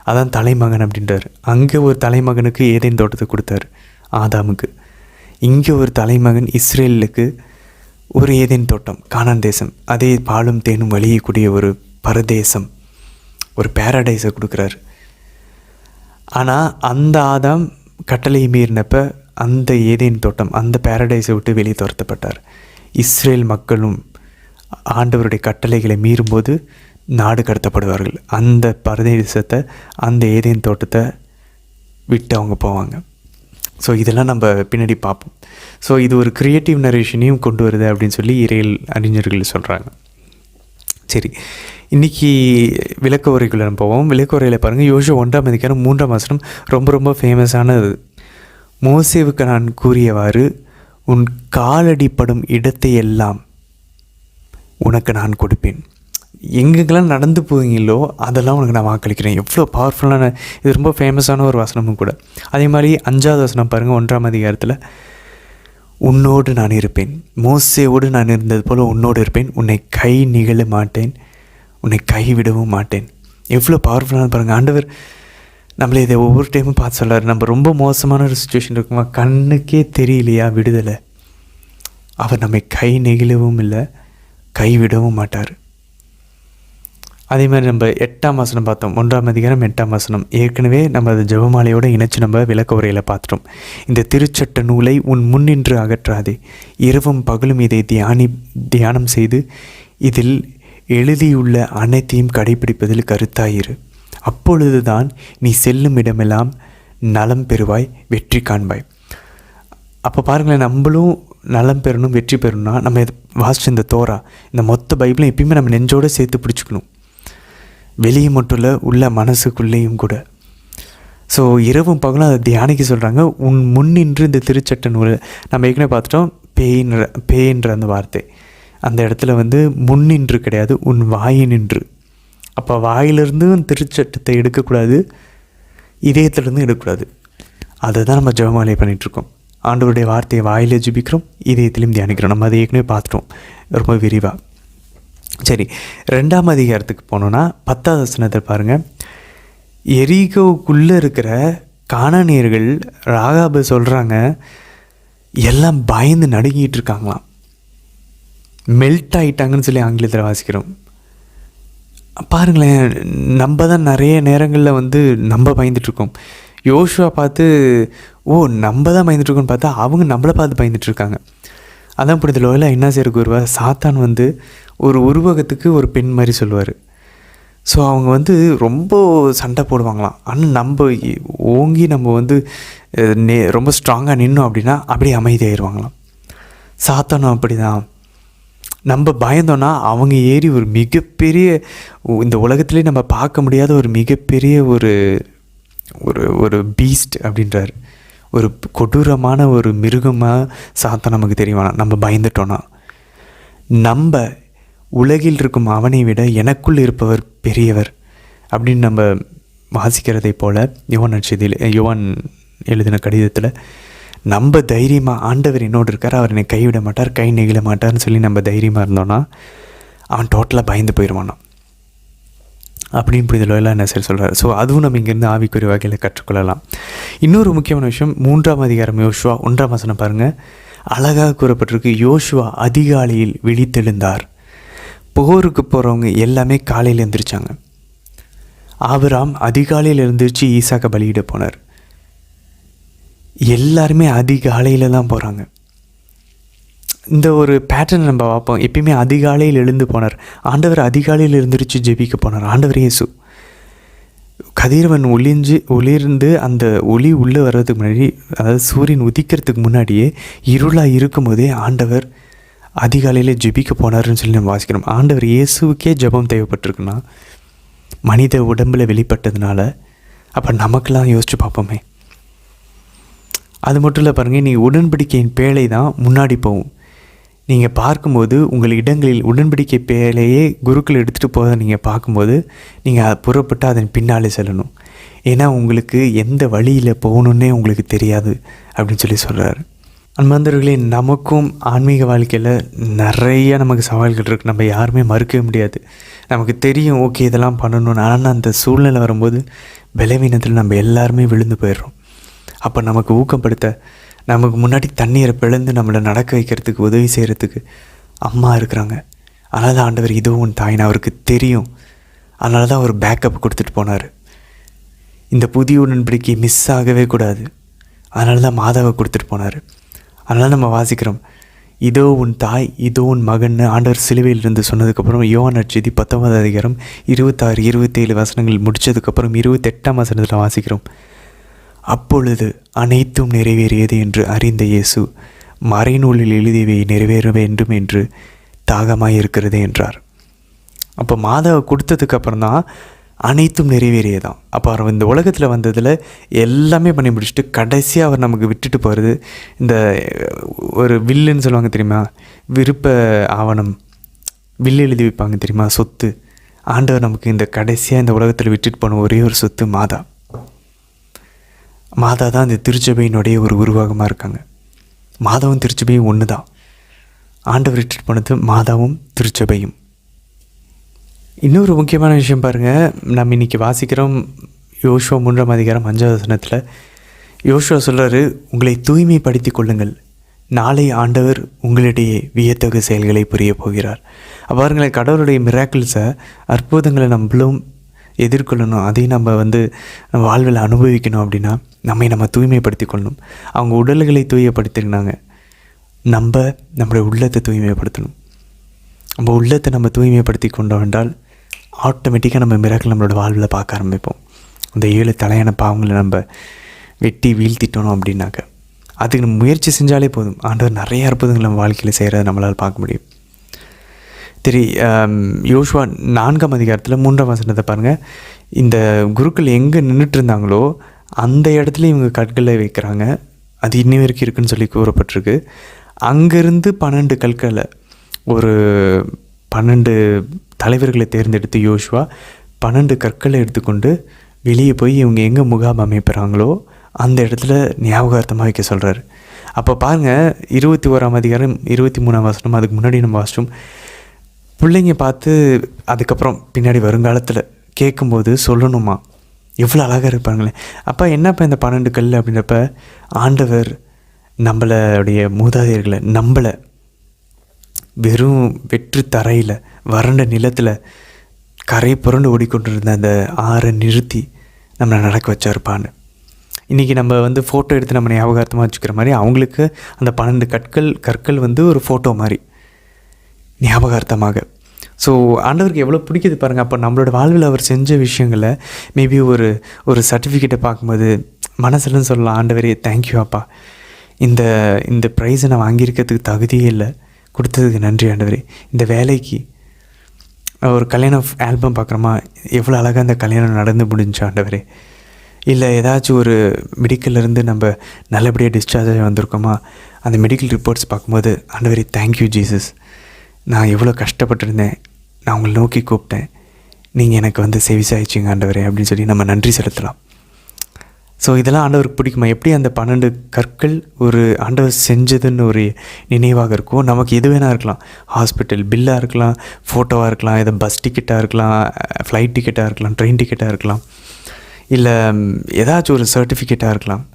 அதான் தலைமகன் அப்படின்றார். அங்கே ஒரு தலைமகனுக்கு ஏதேன் தோட்டத்தை கொடுத்தாரு ஆதாமுக்கு. இங்கே ஒரு தலைமகன் இஸ்ரேலுக்கு ஒரு ஏதேன் தோட்டம் கானான் தேசம், அதே பாலும் தேனும் வழியக்கூடிய ஒரு பரதேசம், ஒரு பேரடைஸை கொடுக்குறாரு. ஆனால் அந்த ஆதாம் கட்டளை மீறினப்ப அந்த ஏதேன் தோட்டம், அந்த பேரடைஸை விட்டு வெளியே துரத்தப்பட்டார். இஸ்ரேல் மக்களும் ஆண்டவருடைய கட்டளைகளை மீறும்போது நாடு கடத்தப்படுவார்கள். அந்த பரதேசத்தை, அந்த ஏதேன் தோட்டத்தை விட்டு அவங்க போவாங்க. ஸோ இதெல்லாம் நம்ம பின்னாடி பார்ப்போம். ஸோ இது ஒரு க்ரியேட்டிவ் நரேஷனையும் கொண்டு வருது அப்படின்னு சொல்லி இறையியல் அறிஞர்கள் சொல்கிறாங்க. சரி, இன்றைக்கி விளக்க உரைக்குள்ளே நம்ம போவோம். விளக்க உரையில் பாருங்கள், யோசுவா 1ஆம் அதிகாரம் 3ஆம் வசனம் ரொம்ப ஃபேமஸானது. மோசேவுக்கு நான் கூறியவாறு உன் காலடிப்படும் இடத்தை எல்லாம் உனக்கு நான் கொடுப்பேன். எங்கெங்கெல்லாம் நடந்து போவீங்களோ அதெல்லாம் உனக்கு நான் வாக்களிக்கிறேன். எவ்வளோ பவர்ஃபுல்லான, இது ரொம்ப ஃபேமஸான ஒரு வசனமும் கூட. அதே மாதிரி 5ஆவது வசனம் பாருங்கள், 1ஆம் அதிகாரத்தில் உன்னோடு நான் இருப்பேன், மோசேவோடு நான் இருந்தது போல் உன்னோடு இருப்பேன், உன்னை கை நிகழ மாட்டேன், உன்னை கைவிடவும் மாட்டேன். எவ்வளோ பவர்ஃபுல்லான பாருங்கள். ஆண்டவர் நம்மளே இதை ஒவ்வொரு டைமும் பார்த்து சொல்கிறார். நம்ம ரொம்ப மோசமான ஒரு சுச்சுவேஷன் இருக்குமா, கண்ணுக்கே தெரியலையா விடுதலை, அவர் நம்மை கை நெகிழவும் இல்லை, கைவிடவும் மாட்டார். அதே மாதிரி நம்ம 8ஆம் வசனம் பார்த்தோம். 1ஆம் அதிகாரம் 8ஆம் வசனம் ஏற்கனவே நம்ம அது ஜெபமாலையோடு இணைச்சு நம்ம விளக்க உரையில் பார்த்துட்டோம். இந்த திருச்சட்ட நூலை உன் முன்னின்று அகற்றாதே, இரவும் பகலும் இதை தியானம் செய்து இதில் எழுதியுள்ள அனைத்தையும் கடைபிடிப்பதில் கருத்தாயிரு. அப்பொழுதுதான் நீ செல்லும் இடமெல்லாம் நலம் பெறுவாய், வெற்றி காண்பாய். அப்போ பாருங்களேன், நம்மளும் நலம் பெறணும், வெற்றி பெறணும்னா நம்ம வாசிச்ச இந்த தோரா, இந்த மொத்த பைபிளும் எப்பயுமே நம்ம நெஞ்சோடு சேர்த்து பிடிச்சிக்கணும். வெளியே மட்டும் இல்லை, உள்ள மனசுக்குள்ளேயும் கூட. ஸோ இரவும் பகலும் அதை தியானிக்க சொல்கிறாங்க. உன் முன்னின்று இந்த திருச்சட்ட நூல் நம்ம ஏற்கனவே பார்த்துட்டோம். பேன்ற அந்த வார்த்தை அந்த இடத்துல முன்னின்று கிடையாது, உன் வாயினின்று. அப்போ வாயிலிருந்து திருச்சட்டத்தை எடுக்கக்கூடாது, இதயத்திலேருந்து எடுக்கக்கூடாது. அதை தான் நம்ம ஜெபமாலை பண்ணிகிட்ருக்கோம். ஆண்டவருடைய வார்த்தையை வாயிலே ஜெபிக்கிறோம், இதயத்திலையும் தியானிக்கிறோம். நம்ம அதை ஏற்கனவே பார்த்துட்டோம் ரொம்ப விரிவாக. சரி, 2ஆம் அதிகாரத்துக்கு போனோன்னா 10ஆவது வசனத்தை பாருங்கள். எரிகோவுக்குள்ளே இருக்கிற கானானியர்கள் ராகாபு சொல்கிறாங்க, எல்லாம் பயந்து நடுங்கிட்டு இருக்காங்களாம். மெல்ட் ஆகிட்டாங்கன்னு சொல்லி ஆங்கிலத்தில் வாசிக்கிறோம். பாருங்களேன், நம்ம தான் நிறைய நேரங்களில் நம்ம பயந்துட்டுருக்கோம். யோசுவா பார்த்து நம்ம தான் பயந்துட்டுருக்கோன்னு பார்த்தா அவங்க நம்மளை பார்த்து பயந்துட்டுருக்காங்க. அதான் புரியுது. லோயலா என்ன செய்யறக்கு வருவார், சாத்தான் ஒரு உருவகத்துக்கு ஒரு பெண் மாதிரி சொல்லுவார். ஸோ அவங்க ரொம்ப சண்டை போடுவாங்களாம். ஆனால் நம்ம ஓங்கி நம்ம ரொம்ப ஸ்ட்ராங்காக நின்னோம் அப்படின்னா அப்படியே அமைதியாகிடுவாங்களாம். சாத்தானும் அப்படி தான். நம்ம பயந்தோன்னா அவங்க ஏறி ஒரு மிகப்பெரிய, இந்த உலகத்துலேயே நம்ம பார்க்க முடியாத ஒரு மிகப்பெரிய ஒரு ஒரு ஒரு பீஸ்ட் அப்படின்றார். ஒரு கொடூரமான ஒரு மிருகமாக சாத்தான் நமக்கு தெரியுமா. நம்ம பயந்துட்டோன்னா நம்ம உலகில் இருக்கும் அவனை விட எனக்குள் இருப்பவர் பெரியவர் அப்படின்னு நம்ம வாசிக்கிறதை போல் யோவான் எழுதின கடிதத்தில் நம்ம தைரியமாக ஆண்டவர் என்னோடு இருக்கார், அவர் என்னை கைவிட மாட்டார், கை நெகிழ மாட்டார்னு சொல்லி நம்ம தைரியமாக இருந்தோன்னா அவன் டோட்டலாக பயந்து போயிடுவானான் அப்படின்னு புரிதல் எல்லாம் என்ன சரி சொல்கிறார். ஸோ அதுவும் நம்ம இங்கேருந்து ஆவிக்குரிய வகையில் கற்றுக்கொள்ளலாம். இன்னொரு முக்கியமான விஷயம், 3ஆம் அதிகாரம் யோசுவா 1ஆம் வசனம் பாருங்கள். அழகாக கூறப்பட்டிருக்கு, யோசுவா அதிகாலையில் விழித்தெழுந்தார். போருக்கு போகிறவங்க எல்லாமே காலையில் எழுந்திரிச்சாங்க. ஆபிரகாம் அதிகாலையில் எழுந்திரிச்சு ஈசாக்கை பலியிட போனார். எல்லாருமே அதிகாலையில் தான் போகிறாங்க. இந்த ஒரு பேட்டர்ன் நம்ம பார்ப்போம். எப்பயுமே அதிகாலையில் எழுந்து போனார். ஆண்டவர் அதிகாலையில் எழுந்திரிச்சு ஜெபிக்க போனார். ஆண்டவர் இயேசு கதிரவன் ஒளிர்ந்து அந்த ஒளி உள்ளே வர்றதுக்கு முன்னாடி, அதாவது சூரியன் உதிக்கிறதுக்கு முன்னாடியே இருளாக இருக்கும் போதே ஆண்டவர் அதிகாலையில் ஜெபிக்க போனார்னு சொல்லி நம்ம வாசிக்கிறோம். ஆண்டவர் இயேசுக்கே ஜெபம் தேவைப்பட்டிருக்குன்னா மனித உடம்பில் வெளிப்பட்டதுனால அப்போ நமக்கெல்லாம் யோசித்து பார்ப்போமே. அது மட்டும் இல்லை பாருங்கள், நீங்கள் உடன்படிக்கையின் பேழை தான் முன்னாடி போகும். நீங்கள் பார்க்கும்போது உங்கள் இடங்களில் உடன்படிக்கை பேழையே குருக்கள் எடுத்துகிட்டு போக நீங்கள் பார்க்கும்போது நீங்கள் புறப்பட்டு அதன் பின்னாலே செல்லணும். ஏன்னா உங்களுக்கு எந்த வழியில் போகணுன்னே உங்களுக்கு தெரியாது அப்படின்னு சொல்லி சொல்கிறாரு. அன்பார்ந்தவர்களே, நமக்கும் ஆன்மீக வாழ்க்கையில் நிறைய நமக்கு சவால்கள் இருக்குது. நம்ம யாருமே மறுக்கவே முடியாது. நமக்கு தெரியும் ஓகே இதெல்லாம் பண்ணணும்னு. ஆனால் அந்த சூழ்நிலை வரும்போது பலவீனத்தில் நம்ம எல்லாருமே விழுந்து போயிடுறோம். அப்போ நமக்கு ஊக்கப்படுத்த, நமக்கு முன்னாடி தண்ணீரை பிளந்து நம்மளை நடக்க வைக்கிறதுக்கு உதவி செய்கிறதுக்கு அம்மா இருக்கிறாங்க. அதனால தான் ஆண்டவர் இதோ உன் தாயின்னு அவருக்கு தெரியும். அதனால தான் அவர் பேக்கப் கொடுத்துட்டு போனார். இந்த புதிய உடன்படிக்கை மிஸ் ஆகவே கூடாது. அதனால தான் மாதாவை கொடுத்துட்டு போனார். அதனால் நம்ம வாசிக்கிறோம், இதோ உன் தாய், இதோ உன் மகன்னு ஆண்டவர் சிலுவையிலிருந்து சொன்னதுக்கப்புறம் யோவான் நற்செய்தி 19ஆம் அதிகாரம் 26, 27 வசனங்கள் முடித்ததுக்கப்புறம் 28ஆம் வசனத்தில் வாசிக்கிறோம், அப்பொழுது அனைத்தும் நிறைவேறியது என்று அறிந்த இயேசு மறைநூலில் எழுதியவை நிறைவேற வேண்டும் என்று தாகமாயிருக்கிறது என்றார். அப்போ மாதாவை கொடுத்ததுக்கப்புறம் தான் அனைத்தும் நிறைவேறியதான். அப்போ அவர் இந்த உலகத்தில் வந்ததில் எல்லாமே பண்ணி முடிச்சுட்டு கடைசியாக அவர் நமக்கு விட்டுட்டு போகிறது இந்த ஒரு வில்லுன்னு சொல்லுவாங்க தெரியுமா, விருப்ப ஆவணம், வில்லு எழுதி வைப்பாங்க தெரியுமா, சொத்து. ஆண்டவர் நமக்கு இந்த கடைசியாக இந்த உலகத்தில் விட்டுட்டு போன ஒரே ஒரு சொத்து மாதா. மாதா தான் இந்த திருச்சபையினுடைய ஒரு உருவகமாக இருக்காங்க. மாதாவும் திருச்சபையும் ஒன்று தான். ஆண்டவர் விட்டுட்டு போனது மாதாவும் திருச்சபையும். இன்னொரு முக்கியமான விஷயம் பாருங்கள், நம்ம இன்றைக்கி வாசிக்கிறோம் யோசுவா 3ஆம் அதிகாரம் 5ஆம் வசனத்தில் யோசுவா சொல்கிறாரு, உங்களை தூய்மைப்படுத்தி கொள்ளுங்கள், நாளை ஆண்டவர் உங்களிடையே வியத்தகு செயல்களை புரிய போகிறார். பாருங்களேன், கடவுளுடைய மிராக்கிள்ஸை, அற்புதங்களை நம்மளும் எதிர்கொள்ளணும், அதையும் நம்ம வாழ்வில் அனுபவிக்கணும் அப்படின்னா நம்ம தூய்மைப்படுத்தி கொள்ளணும். அவங்க உடல்களை தூய்மைப்படுத்தினாங்க, நம்மளுடைய உள்ளத்தை தூய்மைப்படுத்தணும். நம்ம உள்ளத்தை நம்ம தூய்மைப்படுத்தி கொண்டோம் என்றால் ஆட்டோமேட்டிக்காக நம்ம மிராக்கிள் நம்மளோட வாழ்வில் பார்க்க ஆரம்பிப்போம். அந்த 7 தலையான பாவங்களை நம்ம வெட்டி வீழ்த்திட்டோம் அப்படின்னாக்க அதுக்கு நம்ம முயற்சி செஞ்சாலே போதும். ஆண்டவர் நிறைய அற்புதங்கள் நம்ம வாழ்க்கையில் செய்கிறத நம்மளால் பார்க்க முடியும். யோசுவா 4ஆம் அதிகாரத்தில் 3ஆம் வசனத்தை பாருங்கள். இந்த குருக்கள் எங்கே நின்றுட்டு இருந்தாங்களோ அந்த இடத்துல இவங்க கற்களை வைக்கிறாங்க. அது இன்னி வரைக்கும் இருக்குன்னு சொல்லி கூறப்பட்டிருக்கு. அங்கேருந்து 12 கற்களை, ஒரு 12 தலைவர்களை தேர்ந்தெடுத்து யோசுவா 12 கற்களை எடுத்துக்கொண்டு வெளியே போய் இவங்க எங்கே முகாம் அமைப்புறாங்களோ அந்த இடத்துல ஞாபகார்த்தமாக வைக்க சொல்கிறாரு. அப்போ பாருங்கள், 21ஆம் அதிகாரம் 23ஆம் வசனம், அதுக்கு முன்னாடி நம்ம வாசிச்சோம். பிள்ளைங்க பார்த்து அதுக்கப்புறம் பின்னாடி வருங்காலத்தில் கேட்கும்போது சொல்லணுமா, எவ்வளோ அழகாக இருப்பாங்களே. அப்போ என்னப்பா இந்த 12 கல் அப்படின்றப்ப ஆண்டவர் நம்மளுடைய மூதாதையர்களை நம்மளை வெறும் வெற்று தரையில் வறண்ட நிலத்தில் கரை புரண்டு ஓடிக்கொண்டிருந்த அந்த ஆறை நிறுத்தி நம்மளை நடக்க வச்சாருப்பான்னு. இன்றைக்கி நம்ம ஃபோட்டோ எடுத்து நம்ம ஞாபகார்த்தமாக வச்சுக்கிற மாதிரி அவங்களுக்கு அந்த 12 கற்கள் ஒரு ஃபோட்டோ மாதிரி ஞாபகார்த்தமாக. ஸோ ஆண்டவருக்கு எவ்வளோ பிடிக்குது பாருங்கள். அப்போ நம்மளோட வாழ்வில் அவர் செஞ்ச விஷயங்களை மேபி ஒரு சர்டிஃபிகேட்டை பார்க்கும்போது மனசுலன்னு சொல்லலாம், ஆண்டவரே தேங்க்யூ அப்பா, இந்த ப்ரைஸை நான் வாங்கியிருக்கிறதுக்கு தகுதியே இல்லை, கொடுத்ததுக்கு நன்றி ஆண்டவரே. இந்த வேலைக்கு ஒரு கல்யாண ஆல்பம் பார்க்குறோமா, எவ்வளோ அழகாக அந்த கல்யாணம் நடந்து முடிஞ்சு ஆண்டவரே. இல்லை ஏதாச்சும் ஒரு மெடிக்கல்லேருந்து நம்ம நல்லபடியாக டிஸ்சார்ஜ் ஆகி வந்திருக்கோமா, அந்த மெடிக்கல் ரிப்போர்ட்ஸ் பார்க்கும்போது ஆண்டவரே தேங்க்யூ ஜீசஸ், நான் எவ்வளோ கஷ்டப்பட்டிருந்தேன், நான் உங்களை நோக்கி கூப்பிட்டேன், நீங்கள் எனக்கு செவி சாய்ச்சிங்க ஆண்டவரே அப்படின்னு சொல்லி நம்ம நன்றி செலுத்தலாம். ஸோ இதெல்லாம் ஆண்டவருக்கு பிடிக்குமா? எப்படி அந்த 12 கற்கள் ஒரு ஆண்டவர் செஞ்சதுன்னு ஒரு நினைவாக இருக்கும். நமக்கு எது வேணால் இருக்கலாம், ஹாஸ்பிட்டல் பில்லாக இருக்கலாம், ஃபோட்டோவாக இருக்கலாம், எதை பஸ் டிக்கெட்டாக இருக்கலாம், ஃப்ளைட் டிக்கெட்டாக இருக்கலாம், ட்ரெயின் டிக்கெட்டாக இருக்கலாம், இல்லை ஏதாச்சும் ஒரு சர்டிஃபிகேட்டாக இருக்கலாம்,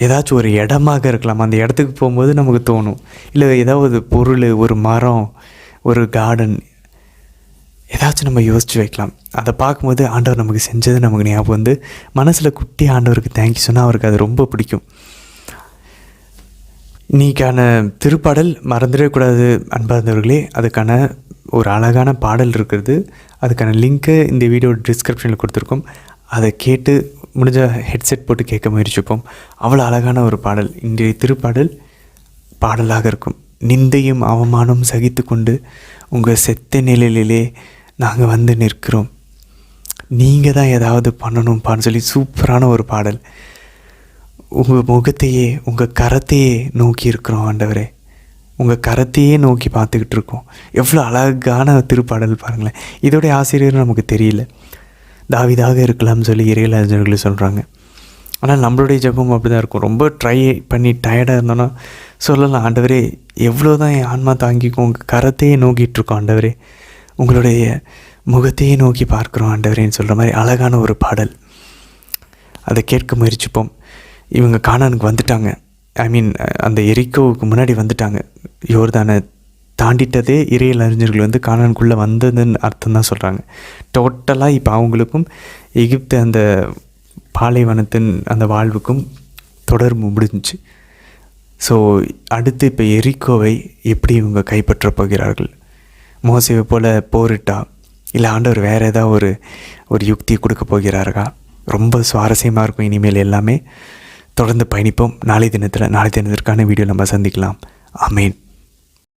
ஏதாச்சும் ஒரு இடமாக இருக்கலாம். அந்த இடத்துக்கு போகும்போது நமக்கு தோணும், இல்லை ஏதாவது பொருள், ஒரு மரம், ஒரு கார்டன், ஏதாச்சும் நம்ம யோசித்து வைக்கலாம். அதை பார்க்கும்போது ஆண்டவர் நமக்கு செஞ்சது நமக்கு ஞாபகம் மனசில் குட்டி ஆண்டவருக்கு தேங்க்யூ சொன்னால் அவருக்கு அது ரொம்ப பிடிக்கும். இன்றைக்கான திருப்பாடல் மறந்துடக்கூடாது அன்பார்ந்தவர்களே. அதுக்கான ஒரு அழகான பாடல் இருக்கிறது, அதுக்கான லிங்க்கு இந்த வீடியோ டிஸ்கிரிப்ஷனில் கொடுத்துருக்கோம். அதை கேட்டு முடிஞ்ச ஹெட்செட் போட்டு கேட்க முயற்சிப்போம். அவ்வளோ அழகான ஒரு பாடல். இன்றைய திருப்பாடல் பாடலாக இருக்கும். நிந்தையும் அவமானம் சகித்து கொண்டு உங்கள் செத்த நிலையிலே நாங்கள் நிற்கிறோம், நீங்கள் தான் ஏதாவது பண்ணணும்ப்பான்னு சொல்லி சூப்பரான ஒரு பாடல். உங்கள் முகத்தையே உங்கள் கரத்தையே நோக்கி இருக்கிறோம் ஆண்டவரே, உங்கள் கரத்தையே நோக்கி பார்த்துக்கிட்டு இருக்கோம். எவ்வளோ அழகான திருப்பாடல் பாருங்களேன். இதோடைய ஆசிரியர் நமக்கு தெரியல, தாவீதாக இருக்கலாம்னு சொல்லி இறையிலாளர்கள் சொல்கிறாங்க. ஆனால் நம்மளுடைய ஜெபம் அப்படி தான் இருக்கும். ரொம்ப ட்ரை பண்ணி டயர்டாக இருந்தோன்னா சொல்லலாம், ஆண்டவரே எவ்வளோ தான் என் ஆன்மா தாங்கிக்கும், உங்கள் கரத்தையே நோக்கிட்டுருக்கோம் ஆண்டவரே, உங்களுடைய முகத்தையே நோக்கி பார்க்குறோம் ஆண்டவரேன்னு சொல்கிற மாதிரி அழகான ஒரு பாடல். அதை கேட்க முயற்சிப்போம். இவங்க கானானுக்கு வந்துட்டாங்க, அந்த எரிக்கோவுக்கு முன்னாடி வந்துட்டாங்க. யோர்தானை தாண்டிட்டதே இறையியல் அறிஞர்கள் கானானுக்குள்ளே வந்ததுன்னு அர்த்தம் தான் சொல்கிறாங்க. டோட்டலாக இப்போ அவங்களுக்கும் எகிப்து அந்த பாலைவனத்தின் அந்த வாழ்வுக்கும் தொடர்பு முடிஞ்சிச்சு. ஸோ அடுத்து இப்போ எரிக்கோவை எப்படி இவங்க கைப்பற்ற போகிறார்கள்? மோசேவை போல் போரிட்டா, இல்லை ஆண்டவர் வேறு ஏதாவது ஒரு யுக்தியை கொடுக்க போகிறார்களா? ரொம்ப சுவாரஸ்யமாக இருக்கும். இனிமேல் எல்லாமே தொடர்ந்து பயணிப்போம். நாளை தினத்திற்கான வீடியோ நம்ம சந்திக்கலாம். ஆமேன்.